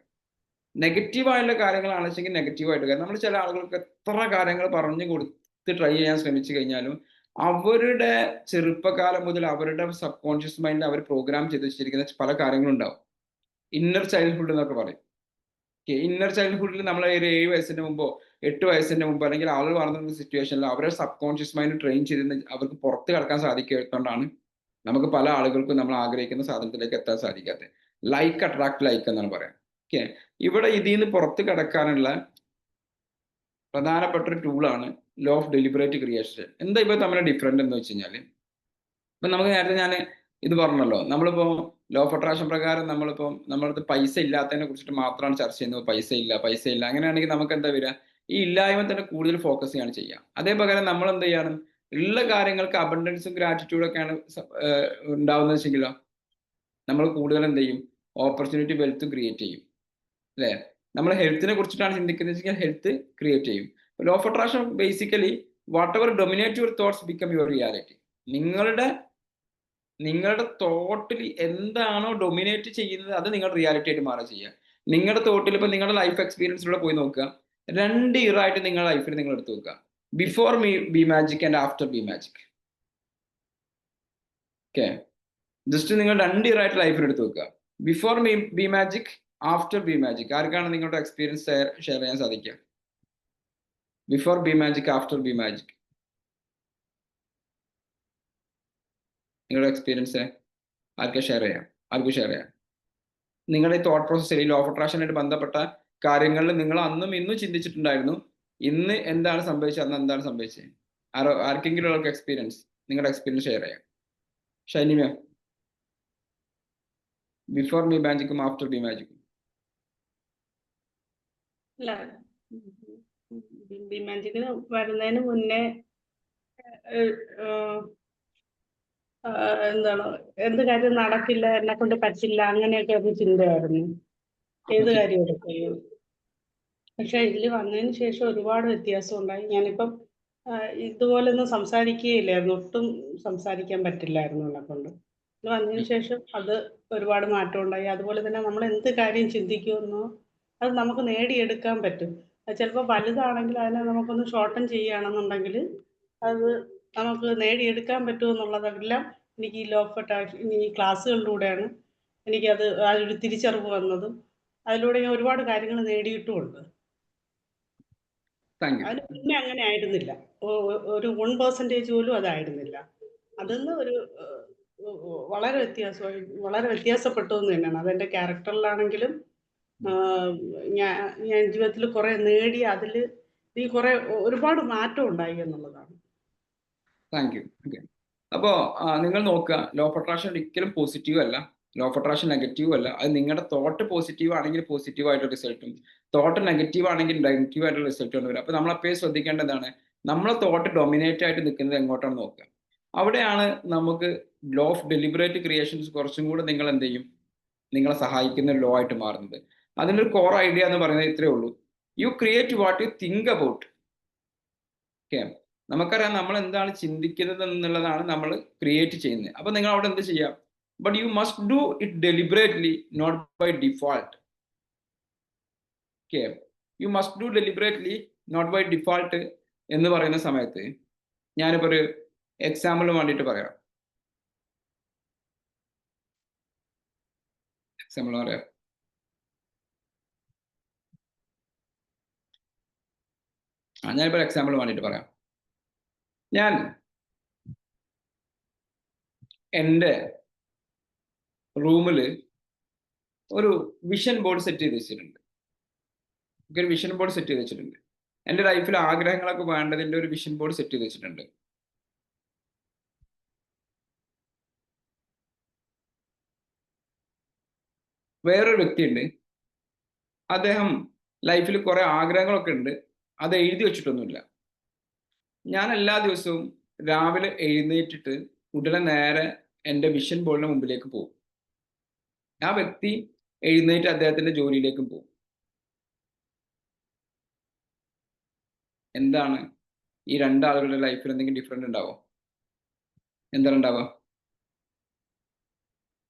G: നെഗറ്റീവ് ആയിട്ടുള്ള കാര്യങ്ങളാണെന്ന് വെച്ചെങ്കിൽ നെഗറ്റീവ് ആയിട്ടുള്ള കാര്യം. നമ്മൾ ചില ആളുകൾക്ക് എത്ര കാര്യങ്ങൾ പറഞ്ഞു കൊടുത്ത് ട്രൈ ചെയ്യാൻ ശ്രമിച്ചു കഴിഞ്ഞാലും അവരുടെ ചെറുപ്പകാലം മുതൽ അവരുടെ സബ് കോൺഷ്യസ് മൈൻഡിൽ അവർ പ്രോഗ്രാം ചെയ്ത് വെച്ചിരിക്കുന്ന പല കാര്യങ്ങളുണ്ടാവും. ഇന്നർ ചൈൽഡ്ഹുഡ് എന്നൊക്കെ പറയും. ഇന്നർ ചൈൽഡ്ഹുഡിൽ നമ്മൾ ഒരു 7 വയസ്സിന്റെ മുമ്പോ 8 വയസ്സിന്റെ മുമ്പോ അല്ലെങ്കിൽ ആളുകൾ വളർന്ന സിറ്റുവേഷനിൽ അവരുടെ സബ് കോൺഷ്യസ് മൈൻഡ് ട്രെയിൻ ചെയ്ത് അവർക്ക് പുറത്ത് കടക്കാൻ സാധിക്കാത്തതുകൊണ്ടാണ് നമുക്ക് പല ആളുകൾക്കും നമ്മൾ ആഗ്രഹിക്കുന്ന സാധനത്തിലേക്ക് എത്താൻ സാധിക്കാത്തത്. ലൈക്ക് അട്രാക്ട് ലൈക്ക് എന്നാണ് പറയാം. ഓക്കെ, ഇവിടെ ഇതിൽ നിന്ന് പുറത്ത് കടക്കാനുള്ള പ്രധാനപ്പെട്ട ഒരു ടൂളാണ് ലോ ഓഫ് ഡെലിബറേറ്റ് ക്രിയേഷൻ. എന്താ ഇപ്പൊ തമ്മിൽ ഡിഫറൻറ്റ് എന്ന് വെച്ച് കഴിഞ്ഞാൽ, ഇപ്പൊ നമുക്ക് നേരത്തെ ഞാൻ ഇത് പറഞ്ഞല്ലോ, നമ്മളിപ്പോ ലോ ഓഫ് അട്രാക്ഷൻ പ്രകാരം നമ്മളടുത്ത് പൈസ ഇല്ലാത്തതിനെ കുറിച്ചിട്ട് മാത്രമാണ് ചർച്ച ചെയ്യുന്നത്. പൈസ ഇല്ല അങ്ങനെയാണെങ്കിൽ നമുക്ക് എന്താ വരിക? ഈ ഇല്ലായ്മ തന്നെ കൂടുതൽ ഫോക്കസ് ചെയ്യാണ് ചെയ്യുക. അതേ പകരം നമ്മൾ എന്ത് ചെയ്യണം? ഉള്ള കാര്യങ്ങൾക്ക് അബണ്ടൻസും ഗ്രാറ്റിറ്റ്യൂഡും ഒക്കെയാണ് ഉണ്ടാവുന്നത് വെച്ചെങ്കിലോ നമ്മൾ കൂടുതൽ എന്ത് ചെയ്യും? ഓപ്പർച്യൂണിറ്റി വെൽത്ത് ക്രിയേറ്റ് ചെയ്യും, അല്ലേ? നമ്മൾ ഹെൽത്തിനെ കുറിച്ചിട്ടാണ് ചിന്തിക്കുന്നത് വെച്ചാൽ ഹെൽത്ത് ക്രിയേറ്റ് ചെയ്യും. Law of attraction basically what ever dominate your thoughts become your reality. നിങ്ങളുടെ തോട്ടിൽ എന്താണോ ഡൊമിനേറ്റ് ചെയ്യുന്നത് അത് നിങ്ങളുടെ റിയാലിറ്റി ആയിട്ട് മാറുക ചെയ്യുക. നിങ്ങളുടെ തോട്ടിൽ ഇപ്പൊ നിങ്ങളുടെ ലൈഫ് എക്സ്പീരിയൻസിലൂടെ പോയി നോക്കുക. 2 ഇയറായിട്ട് നിങ്ങളുടെ ലൈഫിൽ നിങ്ങൾ എടുത്തു നോക്കുക. Before B magic and after B magic. Okay, just നിങ്ങൾ 2 ഇയറായിട്ട് ലൈഫിൽ എടുത്തു നോക്കുക. Before B magic, after B magic. ആർക്കാണ് നിങ്ങളുടെ എക്സ്പീരിയൻസ് ഷെയർ ചെയ്യാൻ സാധിക്കുക? Before B magic, after B magic, നിങ്ങളുടെ എക്സ്പീരിയൻസ് ആർക്ക് ഷെയർ ചെയ്യാം? നിങ്ങളുടെ ഈ തോട്ട് പ്രോസസ്സിൽ ലോ ഓഫ് അട്രാക്ഷനായിട്ട് ബന്ധപ്പെട്ട കാര്യങ്ങളിൽ നിങ്ങൾ അന്നും ഇന്നും ചിന്തിച്ചിട്ടുണ്ടായിരുന്നു. ഇന്ന് എന്താണ് സംഭവിച്ചത്, അന്ന് എന്താണ് സംഭവിച്ചത്? ആർക്കെങ്കിലും ഉള്ള എക്സ്പീരിയൻസ്, നിങ്ങളുടെ എക്സ്പീരിയൻസ് ഷെയർ ചെയ്യാം. ഷൈനി മാം, ബിഫോർ ബി മാജിക്കും ആഫ്റ്റർ ബി മാജിക്കും.
E: അല്ല, മാജിക്കിന് വരുന്നതിന് മുന്നേ എന്താണ്, എന്ത് കാര്യം നടക്കില്ല, എന്നെ കൊണ്ട് പറ്റില്ല, അങ്ങനെയൊക്കെ ഒരു ചിന്തയായിരുന്നു ഏത് കാര്യം എടുക്കുകയും. പക്ഷെ ഇതിൽ വന്നതിന് ശേഷം ഒരുപാട് വ്യത്യാസം ഉണ്ടായി. ഞാനിപ്പം ഇതുപോലൊന്നും സംസാരിക്കുകയില്ലായിരുന്നു, ഒട്ടും സംസാരിക്കാൻ പറ്റില്ലായിരുന്നു എന്നെ കൊണ്ട്. ഇത് വന്നതിന് ശേഷം അത് ഒരുപാട് മാറ്റം ഉണ്ടായി. അതുപോലെ തന്നെ നമ്മൾ എന്ത് കാര്യം ചിന്തിക്കുമെന്നോ അത് നമുക്ക് നേടിയെടുക്കാൻ പറ്റും. അത് ചിലപ്പോൾ വലുതാണെങ്കിൽ അതിനെ നമുക്കൊന്ന് ഷോർട്ടൻ ചെയ്യുകയാണെന്നുണ്ടെങ്കിൽ അത് നമുക്ക് നേടിയെടുക്കാൻ പറ്റുമെന്നുള്ളതെല്ലാം എനിക്ക് ഈ ലോ ഓഫ് അട്രാക്ഷൻ ഈ ക്ലാസ്സുകളിലൂടെയാണ് എനിക്കത് ആ ഒരു തിരിച്ചറിവ് വന്നതും അതിലൂടെ ഞാൻ ഒരുപാട് കാര്യങ്ങൾ നേടിയിട്ടുമുണ്ട്. അതിന് മുന്നേ അങ്ങനെ ആയിരുന്നില്ല, ഒരു 1% പോലും അതായിരുന്നില്ല. അതിന്ന് വളരെ വ്യത്യാസപ്പെട്ടു എന്ന് തന്നെയാണ്. അതെൻ്റെ ക്യാരക്ടറിലാണെങ്കിലും ഞാൻ ജീവിതത്തിൽ കുറെ നേടി, അതിൽ ഈ കുറെ ഒരുപാട് മാറ്റം ഉണ്ടായി എന്നുള്ളതാണ്.
G: Thank you. ഓക്കെ, അപ്പോൾ നിങ്ങൾ നോക്കുക, ലോ ഓഫ് അട്രാക്ഷൻ ഒരിക്കലും പോസിറ്റീവ് അല്ല, ലോ ഓഫ് അട്രാക്ഷൻ നെഗറ്റീവ് അല്ല. അത് നിങ്ങളുടെ തോട്ട് പോസിറ്റീവ് ആണെങ്കിൽ പോസിറ്റീവ് ആയിട്ടുള്ള റിസൾട്ടും, തോട്ട് നെഗറ്റീവ് ആണെങ്കിൽ നെഗറ്റീവ് ആയിട്ടുള്ള റിസൾട്ടും വരും. അപ്പോൾ നമ്മളെപ്പോഴും ശ്രദ്ധിക്കേണ്ടതാണ്, നമ്മളെ തോട്ട് ഡൊമിനേറ്റ് ആയിട്ട് നിൽക്കുന്നത് എങ്ങോട്ടാണ് നോക്കുക. അവിടെയാണ് നമുക്ക് ലോ ഓഫ് ഡെലിബറേറ്റ് ക്രിയേഷൻസ് കുറച്ചും കൂടെ നിങ്ങൾ എന്ത് ചെയ്യും, നിങ്ങളെ സഹായിക്കുന്ന ലോ ആയിട്ട് മാറുന്നത്. അതിൻ്റെ ഒരു കോർ ഐഡിയ എന്ന് പറയുന്നത് ഇത്രയേ ഉള്ളൂ: you create what you think about. Okay, നമുക്കറിയാം നമ്മൾ എന്താണ് ചിന്തിക്കുന്നത് എന്നുള്ളതാണ് നമ്മൾ ക്രിയേറ്റ് ചെയ്യുന്നത്. അപ്പൊ നിങ്ങൾ അവിടെ എന്ത് ചെയ്യാം? But you must do it deliberately, not by default. Okay, you must do deliberately, not by default എന്ന് പറയുന്ന സമയത്ത് ഞാനിപ്പോൾ ഒരു എക്സാമ്പിളിന് വേണ്ടിയിട്ട് പറയാം. എക്സാമ്പിൾ പറയാം. ഞാനിപ്പോൾ എക്സാമ്പിൾ വേണ്ടിയിട്ട് പറയാം. ഞാൻ എൻ്റെ റൂമിൽ ഒരു വിഷൻ ബോർഡ് സെറ്റ് ചെയ്ത് വെച്ചിട്ടുണ്ട്. ഒരു വിഷൻ ബോർഡ് സെറ്റ് ചെയ്ത് വെച്ചിട്ടുണ്ട്. എൻ്റെ ലൈഫിൽ ആഗ്രഹങ്ങളൊക്കെ വേണ്ടതിൻ്റെ ഒരു വിഷൻ ബോർഡ് സെറ്റ് ചെയ്ത് വെച്ചിട്ടുണ്ട്. വേറൊരു വ്യക്തിയുണ്ട്, അദ്ദേഹം ലൈഫിൽ കുറെ ആഗ്രഹങ്ങളൊക്കെ ഉണ്ട്, അത് എഴുതി വെച്ചിട്ടൊന്നുമില്ല. ഞാൻ എല്ലാ ദിവസവും രാവിലെ എഴുന്നേറ്റിട്ട് ഉടനെ നേരെ എൻ്റെ വിഷൻ ബോർഡിന് മുമ്പിലേക്ക് പോകും. ആ വ്യക്തി എഴുന്നേറ്റ് അദ്ദേഹത്തിന്റെ ജോലിയിലേക്കും പോകും. എന്താണ് ഈ രണ്ടാളുകളുടെ ലൈഫിൽ എന്തെങ്കിലും ഡിഫറൻറ്റ് ഉണ്ടാവോ? എന്താണ് ഉണ്ടാവുക?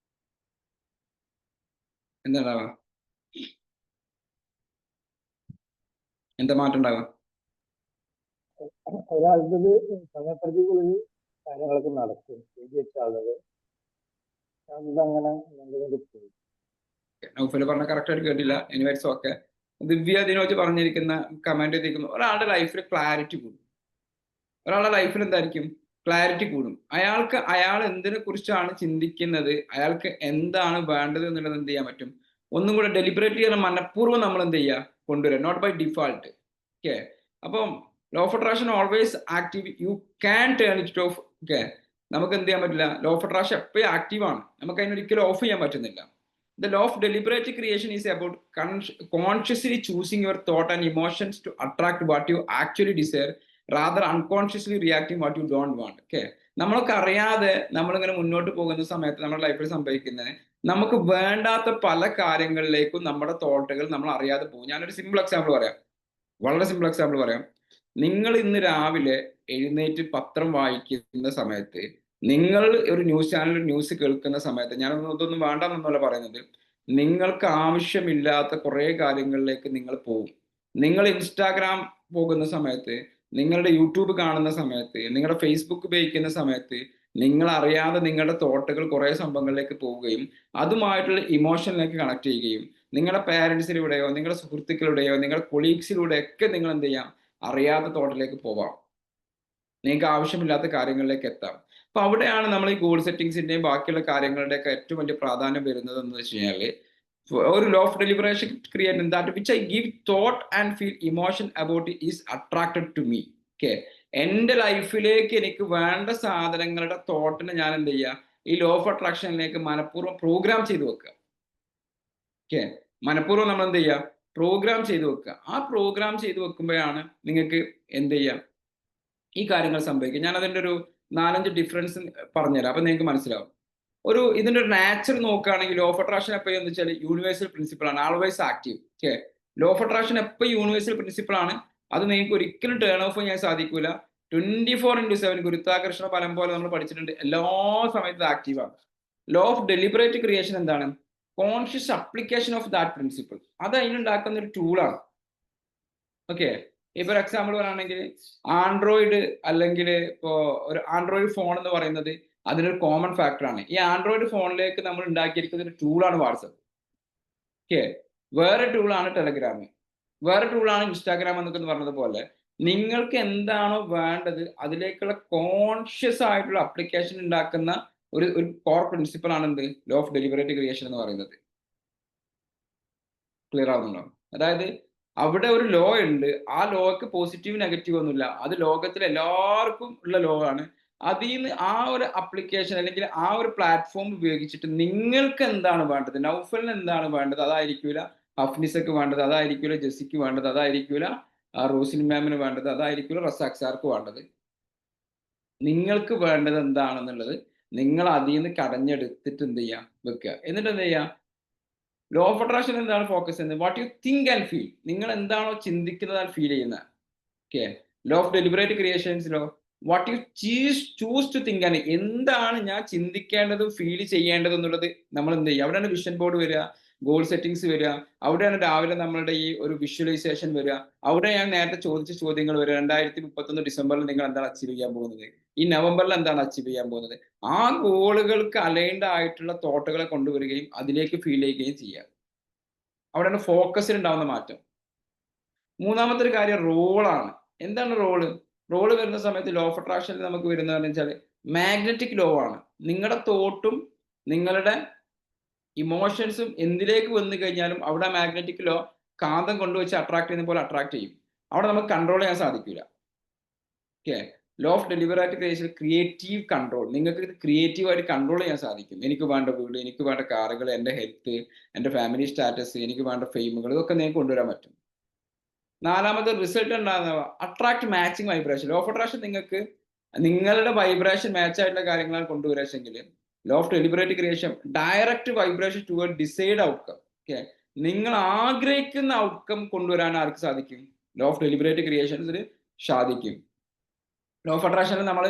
G: എന്താ ഉണ്ടാവുക? എന്താ മാറ്റം ഉണ്ടാവുക?
H: ഒരാളുടെ സമയപ്രതികളിൽ കാര്യങ്ങളൊക്കെ നടക്കും, എഴുതി വെച്ച ആളുകൾ അതങ്ങനെ പോയി.
G: നൗഫൽ പറഞ്ഞ കറക്റ്റ് ആയിട്ട് കേട്ടില്ല. എനിവേഴ്സ് ഓക്കെ. ദിവ്യ ദിനോജ് പറഞ്ഞിരിക്കുന്ന കമന്റ് ചെയ്തിരിക്കുന്നു, ഒരാളുടെ ലൈഫിൽ ക്ലാരിറ്റി കൂടും. ഒരാളുടെ ലൈഫിൽ എന്തായിരിക്കും? ക്ലാരിറ്റി കൂടും. അയാൾ എന്തിനെ കുറിച്ചാണ് ചിന്തിക്കുന്നത്, അയാൾക്ക് എന്താണ് വേണ്ടത് എന്നുള്ളത് എന്ത് ചെയ്യാൻ പറ്റും? ഒന്നും കൂടെ ഡെലിബറേറ്റ്ലി മനഃപൂർവ്വം നമ്മൾ എന്ത് ചെയ്യുക? കൊണ്ടുവരിക, നോട്ട് ബൈ ഡിഫാൾട്ട്. ഓക്കെ, അപ്പം law of attraction always active, you can turn it off. Okay, നമുക്ക് എന്ത് ചെയ്യാൻ പറ്റില്ല? ലോ ഓഫ് അട്രാക്ഷൻ എപ്പോഴും ആക്റ്റീവ് ആണ്, നമുക്ക് അതിനൊരിക്കലും ഓഫ് ചെയ്യാൻ പറ്റുന്നില്ല. The law of deliberate creation is about consciously choosing your thought and emotions to attract what you actually desire, rather unconsciously reacting what you don't want. Okay, നമ്മളൊക്കെ അറിയാതെ നമ്മളിങ്ങനെ മുന്നോട്ട് പോകുന്ന സമയത്ത് നമ്മുടെ ലൈഫിൽ സംഭവിക്കുന്നത്, നമുക്ക് വേണ്ടാത്ത പല കാര്യങ്ങളിലേക്കും നമ്മുടെ തോട്ടുകൾ നമ്മൾ അറിയാതെ പോകും. ഞാനൊരു സിമ്പിൾ എക്സാമ്പിൾ പറയാം, വളരെ സിമ്പിൾ എക്സാമ്പിൾ പറയാം. നിങ്ങൾ ഇന്ന് രാവിലെ എഴുന്നേറ്റ് പത്രം വായിക്കുന്ന സമയത്ത്, നിങ്ങൾ ഒരു ന്യൂസ് ചാനലിൽ ന്യൂസ് കേൾക്കുന്ന സമയത്ത്, ഇതൊന്നും വേണ്ടെന്നല്ല പറയുന്നത്, നിങ്ങൾക്ക് ആവശ്യമില്ലാത്ത കുറേ കാര്യങ്ങളിലേക്ക് നിങ്ങൾ പോകും. നിങ്ങൾ ഇൻസ്റ്റാഗ്രാം പോകുന്ന സമയത്ത്, നിങ്ങളുടെ യൂട്യൂബ് കാണുന്ന സമയത്ത്, നിങ്ങളുടെ ഫേസ്ബുക്ക് ഉപയോഗിക്കുന്ന സമയത്ത്, നിങ്ങൾ അറിയാതെ നിങ്ങളുടെ തോട്ടുകൾ കുറേ സംഭവങ്ങളിലേക്ക് പോവുകയും അതുമായിട്ടുള്ള ഇമോഷനിലേക്ക് കണക്ട് ചെയ്യുകയും, നിങ്ങളുടെ പാരൻസിലൂടെയോ നിങ്ങളുടെ സുഹൃത്തുക്കളുടെയോ നിങ്ങളുടെ കൊളീഗ്സിലൂടെയൊക്കെ നിങ്ങൾ എന്ത് ചെയ്യാം? അറിയാത്ത തോട്ടിലേക്ക് പോവാം, നിങ്ങൾക്ക് ആവശ്യമില്ലാത്ത കാര്യങ്ങളിലേക്ക് എത്താം. അപ്പൊ അവിടെയാണ് നമ്മൾ ഈ ഗോൾ സെറ്റിംഗ്സിന്റെയും ബാക്കിയുള്ള കാര്യങ്ങളുടെയൊക്കെ ഏറ്റവും വലിയ പ്രാധാന്യം വരുന്നത് എന്ന് വെച്ച് കഴിഞ്ഞാൽ, ഒരു law of deliberation create that which I give thought and feel emotion about is attracted to me. Okay, എൻ്റെ ലൈഫിലേക്ക് എനിക്ക് വേണ്ട സാധനങ്ങളുടെ തോട്ടിനെ ഞാൻ എന്ത് ചെയ്യുക? ഈ ലോ ഓഫ് അട്രാക്ഷനിലേക്ക് മനഃപൂർവ്വം പ്രോഗ്രാം ചെയ്ത് വെക്കുക. ഓക്കെ, മനഃപൂർവ്വം നമ്മൾ എന്ത് ചെയ്യുക? പ്രോഗ്രാം ചെയ്ത് വെക്കുക. ആ പ്രോഗ്രാം ചെയ്ത് വെക്കുമ്പോഴാണ് നിങ്ങൾക്ക് എന്ത് ചെയ്യുക? ഈ കാര്യങ്ങൾ സംഭവിക്കും. ഞാൻ അതിൻ്റെ ഒരു 4-5 ഡിഫറൻസ് പറഞ്ഞുതരാം, അപ്പൊ നിങ്ങൾക്ക് മനസ്സിലാവും. ഇതിന്റെ ഒരു നാച്ചർ നോക്കുകയാണെങ്കിൽ, ലോ ഓഫ് അട്രാക്ഷൻ എപ്പോഴും എന്ന് വെച്ചാൽ യൂണിവേഴ്സൽ പ്രിൻസിപ്പിൾ ആണ്, always active. Okay, law of attraction എപ്പോഴും യൂണിവേഴ്സൽ പ്രിൻസിപ്പിൾ ആണ്, അത് നിങ്ങൾക്ക് ഒരിക്കലും ടേൺ ഓഫ് ചെയ്യാൻ സാധിക്കില്ല. 24/7 ഗുരുത്വാകർഷണ ഫലം പോലെ നമ്മൾ പഠിച്ചിട്ടുണ്ട്, എല്ലാ സമയത്തും ആക്റ്റീവാണ്. ലോ ഓഫ് ഡെലിബറേറ്റ് ക്രിയേഷൻ എന്താണ്? Conscious application of that principle. അത് അതിനുണ്ടാക്കുന്ന ഒരു ടൂളാണ്. ഓക്കെ, ഇപ്പൊ എക്സാമ്പിൾ പറയുകയാണെങ്കിൽ, ആൻഡ്രോയിഡ് അല്ലെങ്കിൽ ഇപ്പോ ഒരു ആൻഡ്രോയിഡ് ഫോൺ എന്ന് പറയുന്നത് അതിനൊരു കോമൺ ഫാക്ടറാണ്. ഈ ആൻഡ്രോയിഡ് ഫോണിലേക്ക് നമ്മൾ ഉണ്ടാക്കിയിരിക്കുന്ന ഒരു ടൂളാണ് വാട്സപ്പ്. ഓക്കെ, വേറെ ടൂളാണ് ടെലഗ്രാം, വേറെ ടൂളാണ് ഇൻസ്റ്റാഗ്രാം എന്നൊക്കെ പറഞ്ഞത് പോലെ, നിങ്ങൾക്ക് എന്താണോ വേണ്ടത് അതിലേക്കുള്ള കോൺഷ്യസ് ആയിട്ടുള്ള അപ്ലിക്കേഷൻ ഉണ്ടാക്കുന്ന ഒരു കോർ പ്രിൻസിപ്പൾ ആണ് എന്ത് ലോ ഓഫ് ഡെലിബറേറ്റ് ക്രിയേഷൻ എന്ന് പറയുന്നത്. ക്ലിയർ ആവുന്നുണ്ടോ? അതായത് അവിടെ ഒരു ലോ ഉണ്ട്, ആ ലോക്ക് പോസിറ്റീവ് നെഗറ്റീവ് ഒന്നുമില്ല, അത് ലോകത്തിൽ എല്ലാവർക്കും ഉള്ള ലോ ആണ്. അതിൽ നിന്ന് ആ ഒരു അപ്ലിക്കേഷൻ അല്ലെങ്കിൽ ആ ഒരു പ്ലാറ്റ്ഫോം ഉപയോഗിച്ചിട്ട് നിങ്ങൾക്ക് എന്താണ് വേണ്ടത്, നൗഫലിന് എന്താണ് വേണ്ടത് അതായിരിക്കൂല ഹഫ്നിസക്ക് വേണ്ടത്, അതായിരിക്കൂല ജെസ്സിക്ക് വേണ്ടത്, അതായിരിക്കൂല റോസിൻ മാമിന് വേണ്ടത്, അതായിരിക്കൂല റസാഖ് സാർക്ക് വേണ്ടത്. നിങ്ങൾക്ക് വേണ്ടത് എന്താണെന്നുള്ളത് നിങ്ങൾ അതിൽ നിന്ന് കടഞ്ഞെടുത്തിട്ട് എന്ത് ചെയ്യാം വെക്കുക. എന്നിട്ട് എന്ത് ചെയ്യാം, ലോ ഓഫ് അട്രാക്ഷൻ എന്താണ് ഫോക്കസ് ചെയ്യുന്നത്, what you think and feel. നിങ്ങൾ എന്താണോ ചിന്തിക്കുന്നത് ഫീൽ ചെയ്യുന്നത്. ഓക്കെ, ലോ ഓഫ് ഡെലിബറേറ്റ് ക്രിയേഷൻസിലോ what you choose to think and, എന്താണ് ഞാൻ ചിന്തിക്കേണ്ടതും ഫീൽ ചെയ്യേണ്ടതും എന്നുള്ളത് നമ്മൾ എന്ത് ചെയ്യുക. അവിടെയാണ് വിഷൻ ബോർഡ് വരിക, ഗോൾ സെറ്റിങ്സ് വരിക, അവിടെയാണ് രാവിലെ നമ്മളുടെ ഈ ഒരു വിഷ്വലൈസേഷൻ വരിക, അവിടെ ഞാൻ നേരത്തെ ചോദിച്ച ചോദ്യങ്ങൾ വരിക. 2031 ഡിസംബറിൽ നിങ്ങൾ എന്താണ് അച്ചീവ് ചെയ്യാൻ പോകുന്നത്, ഈ നവംബറിൽ എന്താണ് അച്ചീവ് ചെയ്യാൻ പോകുന്നത്. ആ ഗോളുകൾക്ക് അലൈൻഡ് ആയിട്ടുള്ള തോട്ടുകളെ കൊണ്ടുവരികയും അതിലേക്ക് ഫീൽ ചെയ്യുകയും ചെയ്യുക. അവിടെയാണ് ഫോക്കസിൽ ഉണ്ടാവുന്ന മാറ്റം. മൂന്നാമത്തെ ഒരു കാര്യം റോളാണ്. എന്താണ് റോള്? റോള് വരുന്ന സമയത്ത് ലോ ഓഫ് അട്രാക്ഷനിൽ നമുക്ക് വരുന്നതെന്ന് വെച്ചാൽ മാഗ്നറ്റിക് ലോ ആണ്. നിങ്ങളുടെ തോട്ടും നിങ്ങളുടെ ഇമോഷൻസും എന്തിലേക്ക് വന്നു കഴിഞ്ഞാലും അവിടെ മാഗ്നറ്റിക് ലോ കാന്തം കൊണ്ടുവച്ച് അട്രാക്ട് ചെയ്യുന്ന പോലെ അട്രാക്ട് ചെയ്യും. അവിടെ നമുക്ക് കൺട്രോൾ ചെയ്യാൻ സാധിക്കില്ല. Okay, law of deliberate creation creative control. നിങ്ങൾക്ക് ഇത് ക്രിയേറ്റീവായിട്ട് കൺട്രോൾ ചെയ്യാൻ സാധിക്കും. എനിക്ക് വേണ്ട വീട്, എനിക്ക് വേണ്ട കാറുകൾ, എൻ്റെ ഹെൽത്ത്, എൻ്റെ ഫാമിലി സ്റ്റാറ്റസ്, എനിക്ക് വേണ്ട ഫെയിമുകൾ, ഇതൊക്കെ നിങ്ങൾക്ക് കൊണ്ടുവരാൻ പറ്റും. നാലാമത്തെ റിസൾട്ട് ഉണ്ടാകുന്ന attract matching vibration. Law of attraction നിങ്ങൾക്ക് നിങ്ങളുടെ വൈബ്രേഷൻ മാച്ച് ആയിട്ടുള്ള കാര്യങ്ങളാണ് കൊണ്ടുവരാച്ചെങ്കിൽ law of deliberate creation direct vibration toward decide outcome. Okay, നിങ്ങൾ ആഗ്രഹിക്കുന്ന ഔട്ട്കം കൊണ്ടുവരാൻ ആർക്ക് സാധിക്കും? ലോ ഓഫ് ഡെലിബറേറ്റ് ക്രിയേഷൻസിൽ സാധിക്കും. ലോ ഓഫ് അട്രാക്ഷനിൽ നമ്മൾ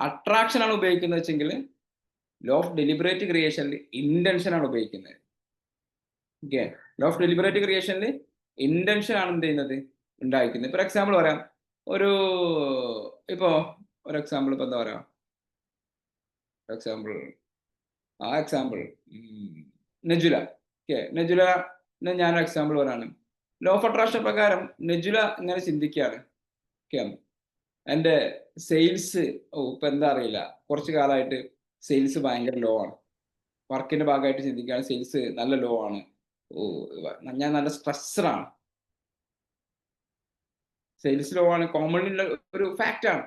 G: അട്രാക്ഷൻ ആണ് ഉപയോഗിക്കുന്നത് വെച്ചെങ്കിൽ ലോ ഓഫ് ഡെലിബറേറ്റ് ക്രിയേഷനിൽ ഇന്റൻഷൻ ആണ് ഉപയോഗിക്കുന്നത്. ഓക്കെ, ലോ ഓഫ് ഡെലിബറേറ്റ് ക്രിയേഷനിൽ ഇന്റൻഷൻ ആണ് എന്ത് ചെയ്യുന്നത് ഉണ്ടായിരിക്കുന്നത്. ഫോർ എക്സാമ്പിൾ പറയാം, ഒരു എക്സാമ്പിൾ ഇപ്പൊ എന്താ പറയാ, എക്സാമ്പിൾ നെജുല. ഓക്കെ, നെജുല ഞാനൊരു എക്സാമ്പിൾ പറയാണ്. ലോ ഓഫ് അട്രാക്ഷൻ പ്രകാരം നെജുല ഇങ്ങനെ ചിന്തിക്കുകയാണ്. ഓക്കെ, എൻ്റെ സെയിൽസ് ഇപ്പൊ എന്താ അറിയില്ല, കുറച്ച് കാലമായിട്ട് സെയിൽസ് ഭയങ്കര ലോ ആണ്. വർക്കിന്റെ ഭാഗമായിട്ട് ചിന്തിക്കുകയാണ്, സെയിൽസ് നല്ല ലോ ആണ്. ഞാൻ നല്ല സ്ട്രെസ്സറാണ്. സെയിൽസ് ലോ ആണ് കോമൺലി ഉള്ള ഒരു ഫാക്റ്റ് ആണ്.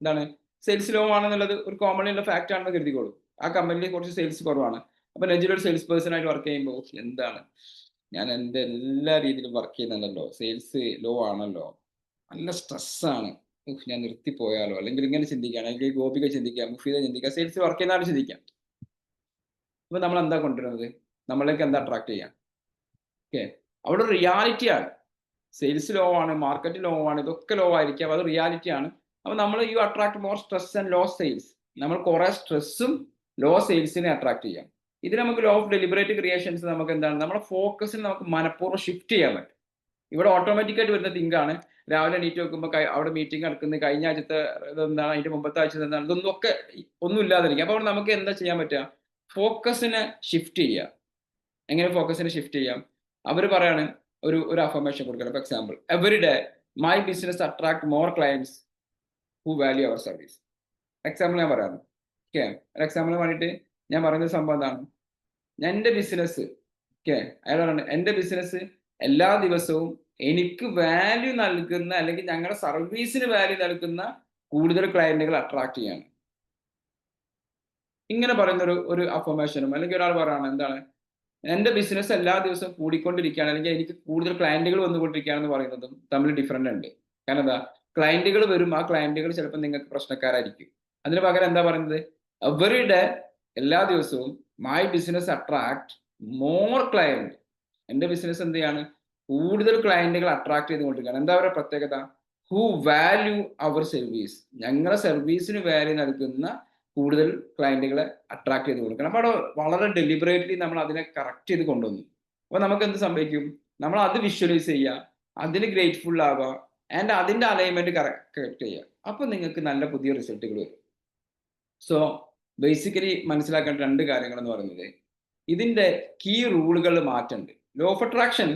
G: എന്താണ് സെയിൽസ് ലോ ആണെന്നുള്ളത് ഒരു കോമൺലി ഉള്ള ഫാക്റ്റ് ആണെന്ന് കരുതിക്കോളൂ. ആ കമ്പനിയിൽ കുറച്ച് സെയിൽസ് കുറവാണ്. അപ്പൊ നെജിൽ ഒരു സെയിൽസ് പേഴ്സൺ ആയിട്ട് വർക്ക് ചെയ്യുമ്പോൾ എന്താണ്, ഞാൻ എൻ്റെ എല്ലാ രീതിയിലും വർക്ക് ചെയ്യുന്നുണ്ടല്ലോ, സെയിൽസ് ലോ ആണല്ലോ, നല്ല സ്ട്രെസ്സാണ്, ഞാൻ നിർത്തിപ്പോയാലോ, അല്ലെങ്കിൽ ഇങ്ങനെ ചിന്തിക്കാം, അല്ലെങ്കിൽ ഗോപിക ചിന്തിക്കാം, മുഫീദ ചിന്തിക്കാം, സെയിൽസ് വർക്ക് ചെയ്യുന്ന ആൾ ചിന്തിക്കാം. അപ്പൊ നമ്മൾ എന്താ കൊണ്ടുവരുന്നത്, നമ്മളിലേക്ക് എന്താ അട്രാക്ട് ചെയ്യാം? ഓക്കെ, അവിടെ ഒരു റിയാലിറ്റി ആണ്. സെയിൽസ് ലോ ആണ്, മാർക്കറ്റ് ലോ ആണ്, ഇതൊക്കെ ലോ ആയിരിക്കാം, അത് റിയാലിറ്റി ആണ്. അപ്പൊ നമ്മൾ you attract more stress and low sales. നമ്മൾ കുറെ സ്ട്രെസ്സും ലോ സെയിൽസിനെ അട്രാക്ട് ചെയ്യാം. ഇത് നമുക്ക് ലോ ഓഫ് ഡെലിബറേറ്റ് ക്രിയേഷൻസ് നമുക്ക് എന്താണ്, നമ്മുടെ ഫോക്കസിന് നമുക്ക് മനഃപൂർവ്വം ഷിഫ്റ്റ് ചെയ്യാൻ പറ്റും. ഇവിടെ ഓട്ടോമാറ്റിക്കായിട്ട് വരുന്ന തിങ്കാണ്. രാവിലെ എണീറ്റ് നോക്കുമ്പോൾ അവിടെ മീറ്റിംഗ് നടക്കുന്നത്, കഴിഞ്ഞ ആഴ്ചത്തെ ഇതെന്താണ്, അതിന്റെ മുമ്പത്തെ ആഴ്ച എന്താണ്, ഇതൊന്നും ഒക്കെ ഒന്നും ഇല്ലാതിരിക്കും. അപ്പൊ അവിടെ നമുക്ക് എന്താ ചെയ്യാൻ പറ്റുക, ഫോക്കസിനെ ഷിഫ്റ്റ് ചെയ്യുക. എങ്ങനെ ഫോക്കസിനെ ഷിഫ്റ്റ് ചെയ്യാം? അവർ പറയാണ് ഒരു അഫർമേഷൻ കൊടുക്കണം. For example, every day my business attract more clients who value our service. Example ഞാൻ പറയാറ്. ഓക്കെ, ഒരു എക്സാമ്പിളിന് വേണ്ടിയിട്ട് ഞാൻ പറയുന്ന സംഭവം എന്താണ്, എൻ്റെ ബിസിനസ്, ഓക്കെ, അയാളാണ് എൻ്റെ ബിസിനസ് എല്ലാ ദിവസവും എനിക്ക് വാല്യൂ നൽകുന്ന, അല്ലെങ്കിൽ ഞങ്ങളുടെ സർവീസിന് വാല്യൂ നൽകുന്ന കൂടുതൽ ക്ലയന്റുകൾ അട്രാക്ട് ചെയ്യാണ്. ഇങ്ങനെ പറയുന്ന ഒരു അഫർമേഷനും, അല്ലെങ്കിൽ ഒരാൾ പറയാണ് എന്താണ്, എൻ്റെ ബിസിനസ് എല്ലാ ദിവസവും കൂടിക്കൊണ്ടിരിക്കുകയാണ്, അല്ലെങ്കിൽ എനിക്ക് കൂടുതൽ ക്ലയന്റുകൾ വന്നുകൊണ്ടിരിക്കുകയാണെന്ന് പറയുന്നതും തമ്മിൽ ഡിഫറൻറ്റ് ഉണ്ട്. കാരണം എന്താ, ക്ലയന്റുകൾ വരും, ആ ക്ലയന്റുകൾ ചിലപ്പോൾ നിങ്ങൾക്ക് പ്രശ്നക്കാരായിരിക്കും. അതിന് പകരം എന്താ പറയുന്നത്, എവറി ഡേ, എല്ലാ ദിവസവും my business attract more client. എൻ്റെ ബിസിനസ് എന്ത് ചെയ്യാണ്, കൂടുതൽ ക്ലയന്റുകൾ അട്രാക്ട് ചെയ്തുകൊണ്ടിരിക്കുകയാണ്. എന്താ പറയുക പ്രത്യേകത, ഹു വാല്യൂ അവർ സർവീസ്, ഞങ്ങളുടെ സർവീസിന് വാല്യൂ നൽകുന്ന കൂടുതൽ ക്ലയന്റുകളെ അട്രാക്ട് ചെയ്ത് കൊടുക്കണം. അപ്പോൾ അവിടെ വളരെ ഡെലിബറേറ്റ്ലി നമ്മൾ അതിനെ കറക്റ്റ് ചെയ്ത് കൊണ്ടുവന്നു. അപ്പോൾ നമുക്ക് എന്ത് സംഭവിക്കും, നമ്മൾ അത് വിഷ്വലൈസ് ചെയ്യുക, അതിന് ഗ്രേറ്റ്ഫുൾ ആവുക, ആൻഡ് അതിൻ്റെ അലൈൻമെന്റ് കറക്റ്റ് ചെയ്യുക. അപ്പോൾ നിങ്ങൾക്ക് നല്ല പുതിയ റിസൾട്ടുകൾ വരും. സോ ബേസിക്കലി മനസ്സിലാക്കേണ്ട രണ്ട് കാര്യങ്ങൾ എന്ന് പറയുന്നത്, ഇതിന്റെ കീ റൂളുകൾ മാറ്റുന്നുണ്ട്. Law of attraction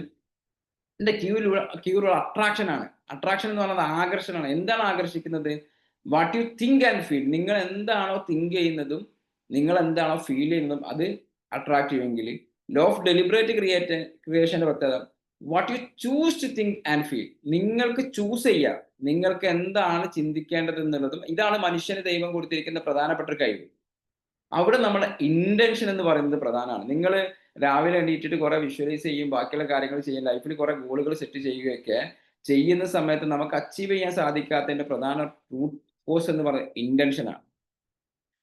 G: key rule attraction ആണ്. അട്രാക്ഷൻ എന്ന് പറയുന്നത് ആകർഷണമാണ്. എന്താണ് ആകർഷിക്കുന്നത്, what you think and feel. നിങ്ങൾ എന്താണോ തിങ്ക് ചെയ്യുന്നതും നിങ്ങൾ എന്താണോ ഫീൽ ചെയ്യുന്നതും അത് അട്രാക്ട് ചെയ്യുമെങ്കിൽ ലോ ഓഫ് ഡെലിബറേറ്റ് ക്രിയേഷന്റെ പ്രത്യേകത what you choose to think and feel. നിങ്ങൾക്ക് ചൂസ് ചെയ്യാം നിങ്ങൾക്ക് എന്താണ് ചിന്തിക്കേണ്ടത് എന്നുള്ളതും. ഇതാണ് മനുഷ്യന് ദൈവം കൊടുത്തിരിക്കുന്ന പ്രധാനപ്പെട്ട ഒരു കഴിവ്. അവിടെ നമ്മുടെ ഇന്റൻഷൻ എന്ന് പറയുന്നത് പ്രധാനമാണ്. നിങ്ങൾ രാവിലെ എണീറ്റിട്ട് കുറെ വിഷ്വലൈസ് ചെയ്യും, ബാക്കിയുള്ള കാര്യങ്ങൾ ചെയ്യും, ലൈഫിൽ കുറെ ഗോളുകൾ സെറ്റ് ചെയ്യുകയൊക്കെ ചെയ്യുന്ന സമയത്ത് നമുക്ക് അച്ചീവ് ചെയ്യാൻ സാധിക്കാത്തതിന്റെ പ്രധാന റൂട്ട് കോസ് എന്ന് പറയുന്നത് ഇന്റൻഷനാണ്.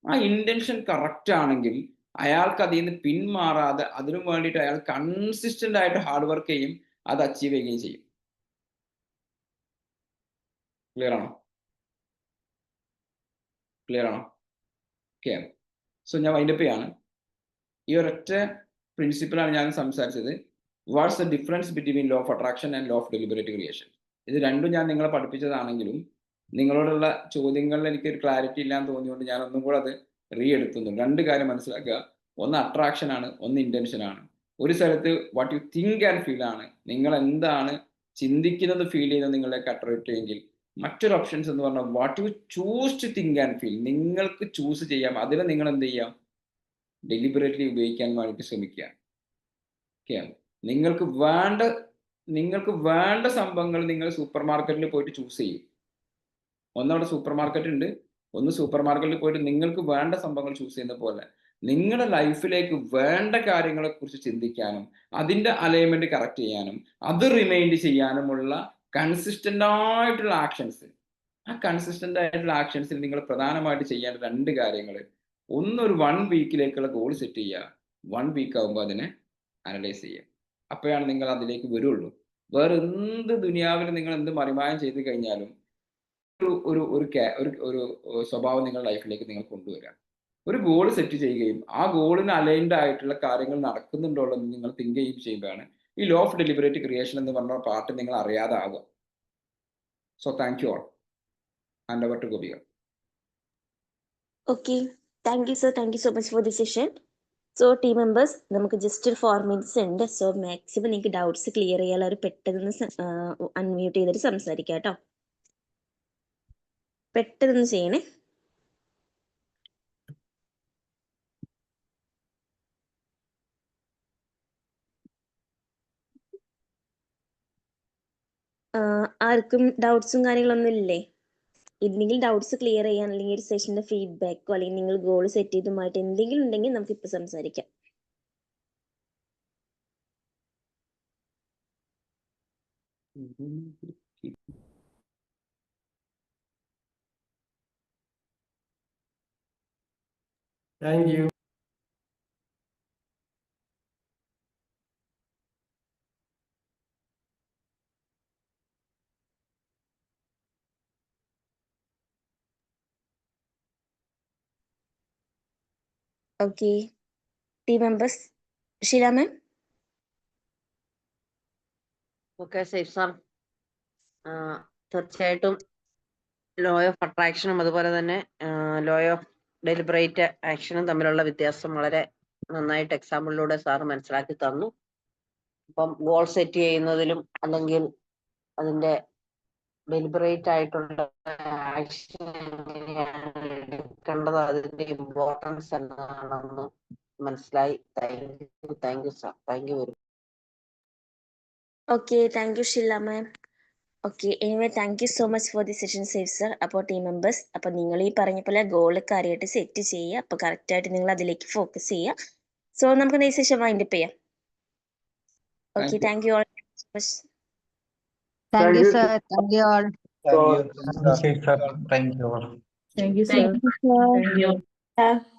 G: ആ ഇന്റൻഷൻ കറക്റ്റ് ആണെങ്കിൽ അയാൾക്ക് അതിൽ നിന്ന് പിന്മാറാതെ അതിനു വേണ്ടിയിട്ട് അയാൾ കൺസിസ്റ്റന്റ് ആയിട്ട് ഹാർഡ് വർക്ക് ചെയ്യും, അത് അച്ചീവ് ചെയ്യുകയും ചെയ്യും. ക്ലിയർ ആണോ? ക്ലിയർ ആണോ? ഓക്കെ. സോ ഞാൻ വൈൻഡപ്പ് ചെയ്യാണ്. ഈ ഒരൊറ്റ പ്രിൻസിപ്പിളാണ് ഞാൻ സംസാരിച്ചത്. What's the difference between law of attraction and law of deliberate creation. ഇത് രണ്ടും ഞാൻ നിങ്ങളെ പഠിപ്പിച്ചതാണെങ്കിലും നിങ്ങളോടുള്ള ചോദ്യങ്ങളിൽ എനിക്കൊരു ക്ലാരിറ്റി ഇല്ലാന്ന് തോന്നിയുകൊണ്ട് ഞാൻ ഒന്നും കൂടെ അത് എടുത്തുന്നു. രണ്ട് കാര്യം മനസ്സിലാക്കുക. ഒന്ന് അട്രാക്ഷൻ ആണ്, ഒന്ന് ഇന്റൻഷൻ ആണ്. ഒരു സ്ഥലത്ത് what you think and feel ആണ്. നിങ്ങൾ എന്താണ് ചിന്തിക്കുന്നത് ഫീൽ ചെയ്യുന്നത് നിങ്ങളിലേക്ക് അട്രാക്ട് ചെയ്യുമെങ്കിൽ മറ്റൊരു ഓപ്ഷൻസ് എന്ന് പറഞ്ഞാൽ what you choose to think and feel. നിങ്ങൾക്ക് ചൂസ് ചെയ്യാം, അതിനെ നിങ്ങൾ എന്ത് ചെയ്യാം, ഡെലിബറേറ്റ്ലി ഉപയോഗിക്കാൻ വേണ്ടിയിട്ട് ശ്രമിക്കുക. ഓക്കെ. നിങ്ങൾക്ക് വേണ്ട സംഭവങ്ങൾ നിങ്ങൾ സൂപ്പർ മാർക്കറ്റിൽ പോയിട്ട് ചൂസ് ചെയ്യും. ഒന്നവിടെ സൂപ്പർ മാർക്കറ്റ് ഉണ്ട്, ഒന്ന് സൂപ്പർ മാർക്കറ്റിൽ പോയിട്ട് നിങ്ങൾക്ക് വേണ്ട സംഭവങ്ങൾ ചൂസ് ചെയ്യുന്ന പോലെ നിങ്ങളുടെ ലൈഫിലേക്ക് വേണ്ട കാര്യങ്ങളെ കുറിച്ച് ചിന്തിക്കാനും അതിന്റെ അലൈൻമെന്റ് കറക്റ്റ് ചെയ്യാനും അത് റിമൈൻഡ് ചെയ്യാനുമുള്ള കൺസിസ്റ്റന്റ് ആയിട്ടുള്ള ആക്ഷൻസ്. ആ കൺസിസ്റ്റന്റ് ആയിട്ടുള്ള ആക്ഷൻസിൽ നിങ്ങൾ പ്രധാനമായിട്ട് ചെയ്യേണ്ട രണ്ട് കാര്യങ്ങൾ. ഒന്ന്, ഒരു 1 വീക്കിലേക്കുള്ള ഗോൾ സെറ്റ് ചെയ്യുക. 1 വീക്ക് ആകുമ്പോൾ അതിനെ അനലൈസ് ചെയ്യുക. അപ്പോഴാണ് നിങ്ങൾ അതിലേക്ക് വരുള്ളൂ. വേറെ എന്ത് ദുനിയാവിൽ നിങ്ങൾ എന്ത് മറിമായം ചെയ്ത് കഴിഞ്ഞാലും ഒരു സ്വഭാവം നിങ്ങളുടെ ലൈഫിലേക്ക് നിങ്ങൾ കൊണ്ടുവരിക. ഒരു ഗോൾ സെറ്റ് ചെയ്യുകയും ആ ഗോളിന് അലൈൻഡ് ആയിട്ടുള്ള കാര്യങ്ങൾ നടക്കുന്നുണ്ടോ എന്ന് നിങ്ങൾ തിങ്ക് ചെയ്യുകയും ചെയ്യുമ്പോഴാണ് ഈ ലോ ഓഫ് ഡെലിബറേറ്റ് ക്രിയേഷൻ എന്ന് പറഞ്ഞ പാർട്ട് നിങ്ങൾ അറിയാതെ ആകുക. So thank you all. Hand over to Gopika.
A: Okay, thank you sir, thank you so much for the session. So team members, നമുക്ക് ജസ്റ്റ് ഒരു 4 minutes ഉണ്ട്. സോ മാക്സിമം നിങ്ങൾക്ക് ഡൗട്ട്സ് ക്ലിയർ ചെയ്യാൻ ഒരു പെട്ടെന്ന് അൺമ്യൂട്ട് ചെയ്തിട്ട് സംസാരിക്കാം കേട്ടോ. പെട്ടെന്ന് ചെയ്യണേ. ആർക്കും ഡൗട്ട്സും കാര്യങ്ങളൊന്നും ഇല്ലേ? എന്തെങ്കിലും ഡൗട്ട്സ് ക്ലിയർ ചെയ്യാൻ അല്ലെങ്കിൽ ഒരു സെഷന്റെ ഫീഡ്ബാക്കോ അല്ലെങ്കിൽ നിങ്ങൾ ഗോൾ സെറ്റ് ചെയ്തതുമായിട്ട് എന്തെങ്കിലും ഉണ്ടെങ്കിൽ നമുക്ക് ഇപ്പൊ സംസാരിക്കാം.
H: Thank you.
A: Okay team members, Sheela ma'am.
F: Okay Saif sir. തീർച്ചയായിട്ടും ലോ ഓഫ് അട്രാക്ഷനും അതുപോലെ തന്നെ ലോ ഓഫ് ഡെലിബറേറ്റ് ആക്ഷനും തമ്മിലുള്ള വ്യത്യാസം വളരെ നന്നായിട്ട് എക്സാമ്പിളിലൂടെ സാർ മനസ്സിലാക്കി തന്നു. അപ്പം ഗോൾ സെറ്റ് ചെയ്യുന്നതിലും അല്ലെങ്കിൽ അതിന്റെ ഡെലിബറേറ്റ് ആയിട്ടുള്ള ആക്ഷൻ എങ്ങനെയാണ് എടുക്കേണ്ടത്, അതിന്റെ ഇമ്പോർട്ടൻസ് എന്താണെന്ന് മനസ്സിലായി. Thank you sir. Thank you very much.
A: Okay, thank you Sheela ma'am. Okay, anyway thank you so much for the session Saif sir. അപ്പോൾ ടീം മെമ്പേഴ്സ്, അപ്പോൾ നിങ്ങൾ ഈ പറഞ്ഞ പോലെ ഗോൾ കാര്യമായിട്ട് സെറ്റ് ചെയ്യുക. അപ്പോൾ കറക്റ്റായിട്ട് നിങ്ങൾ അതിലേക്ക് ഫോക്കസ് ചെയ്യുക. സോ നമുക്ക് ഈ സെഷൻ വൈൻഡപ്പ് ചെയ്യാം. Okay, thank you all.
B: Thank you, sir. Thank you all.
C: Thank you, sir. Thank you all.
B: Thank you, sir.
E: Thank you.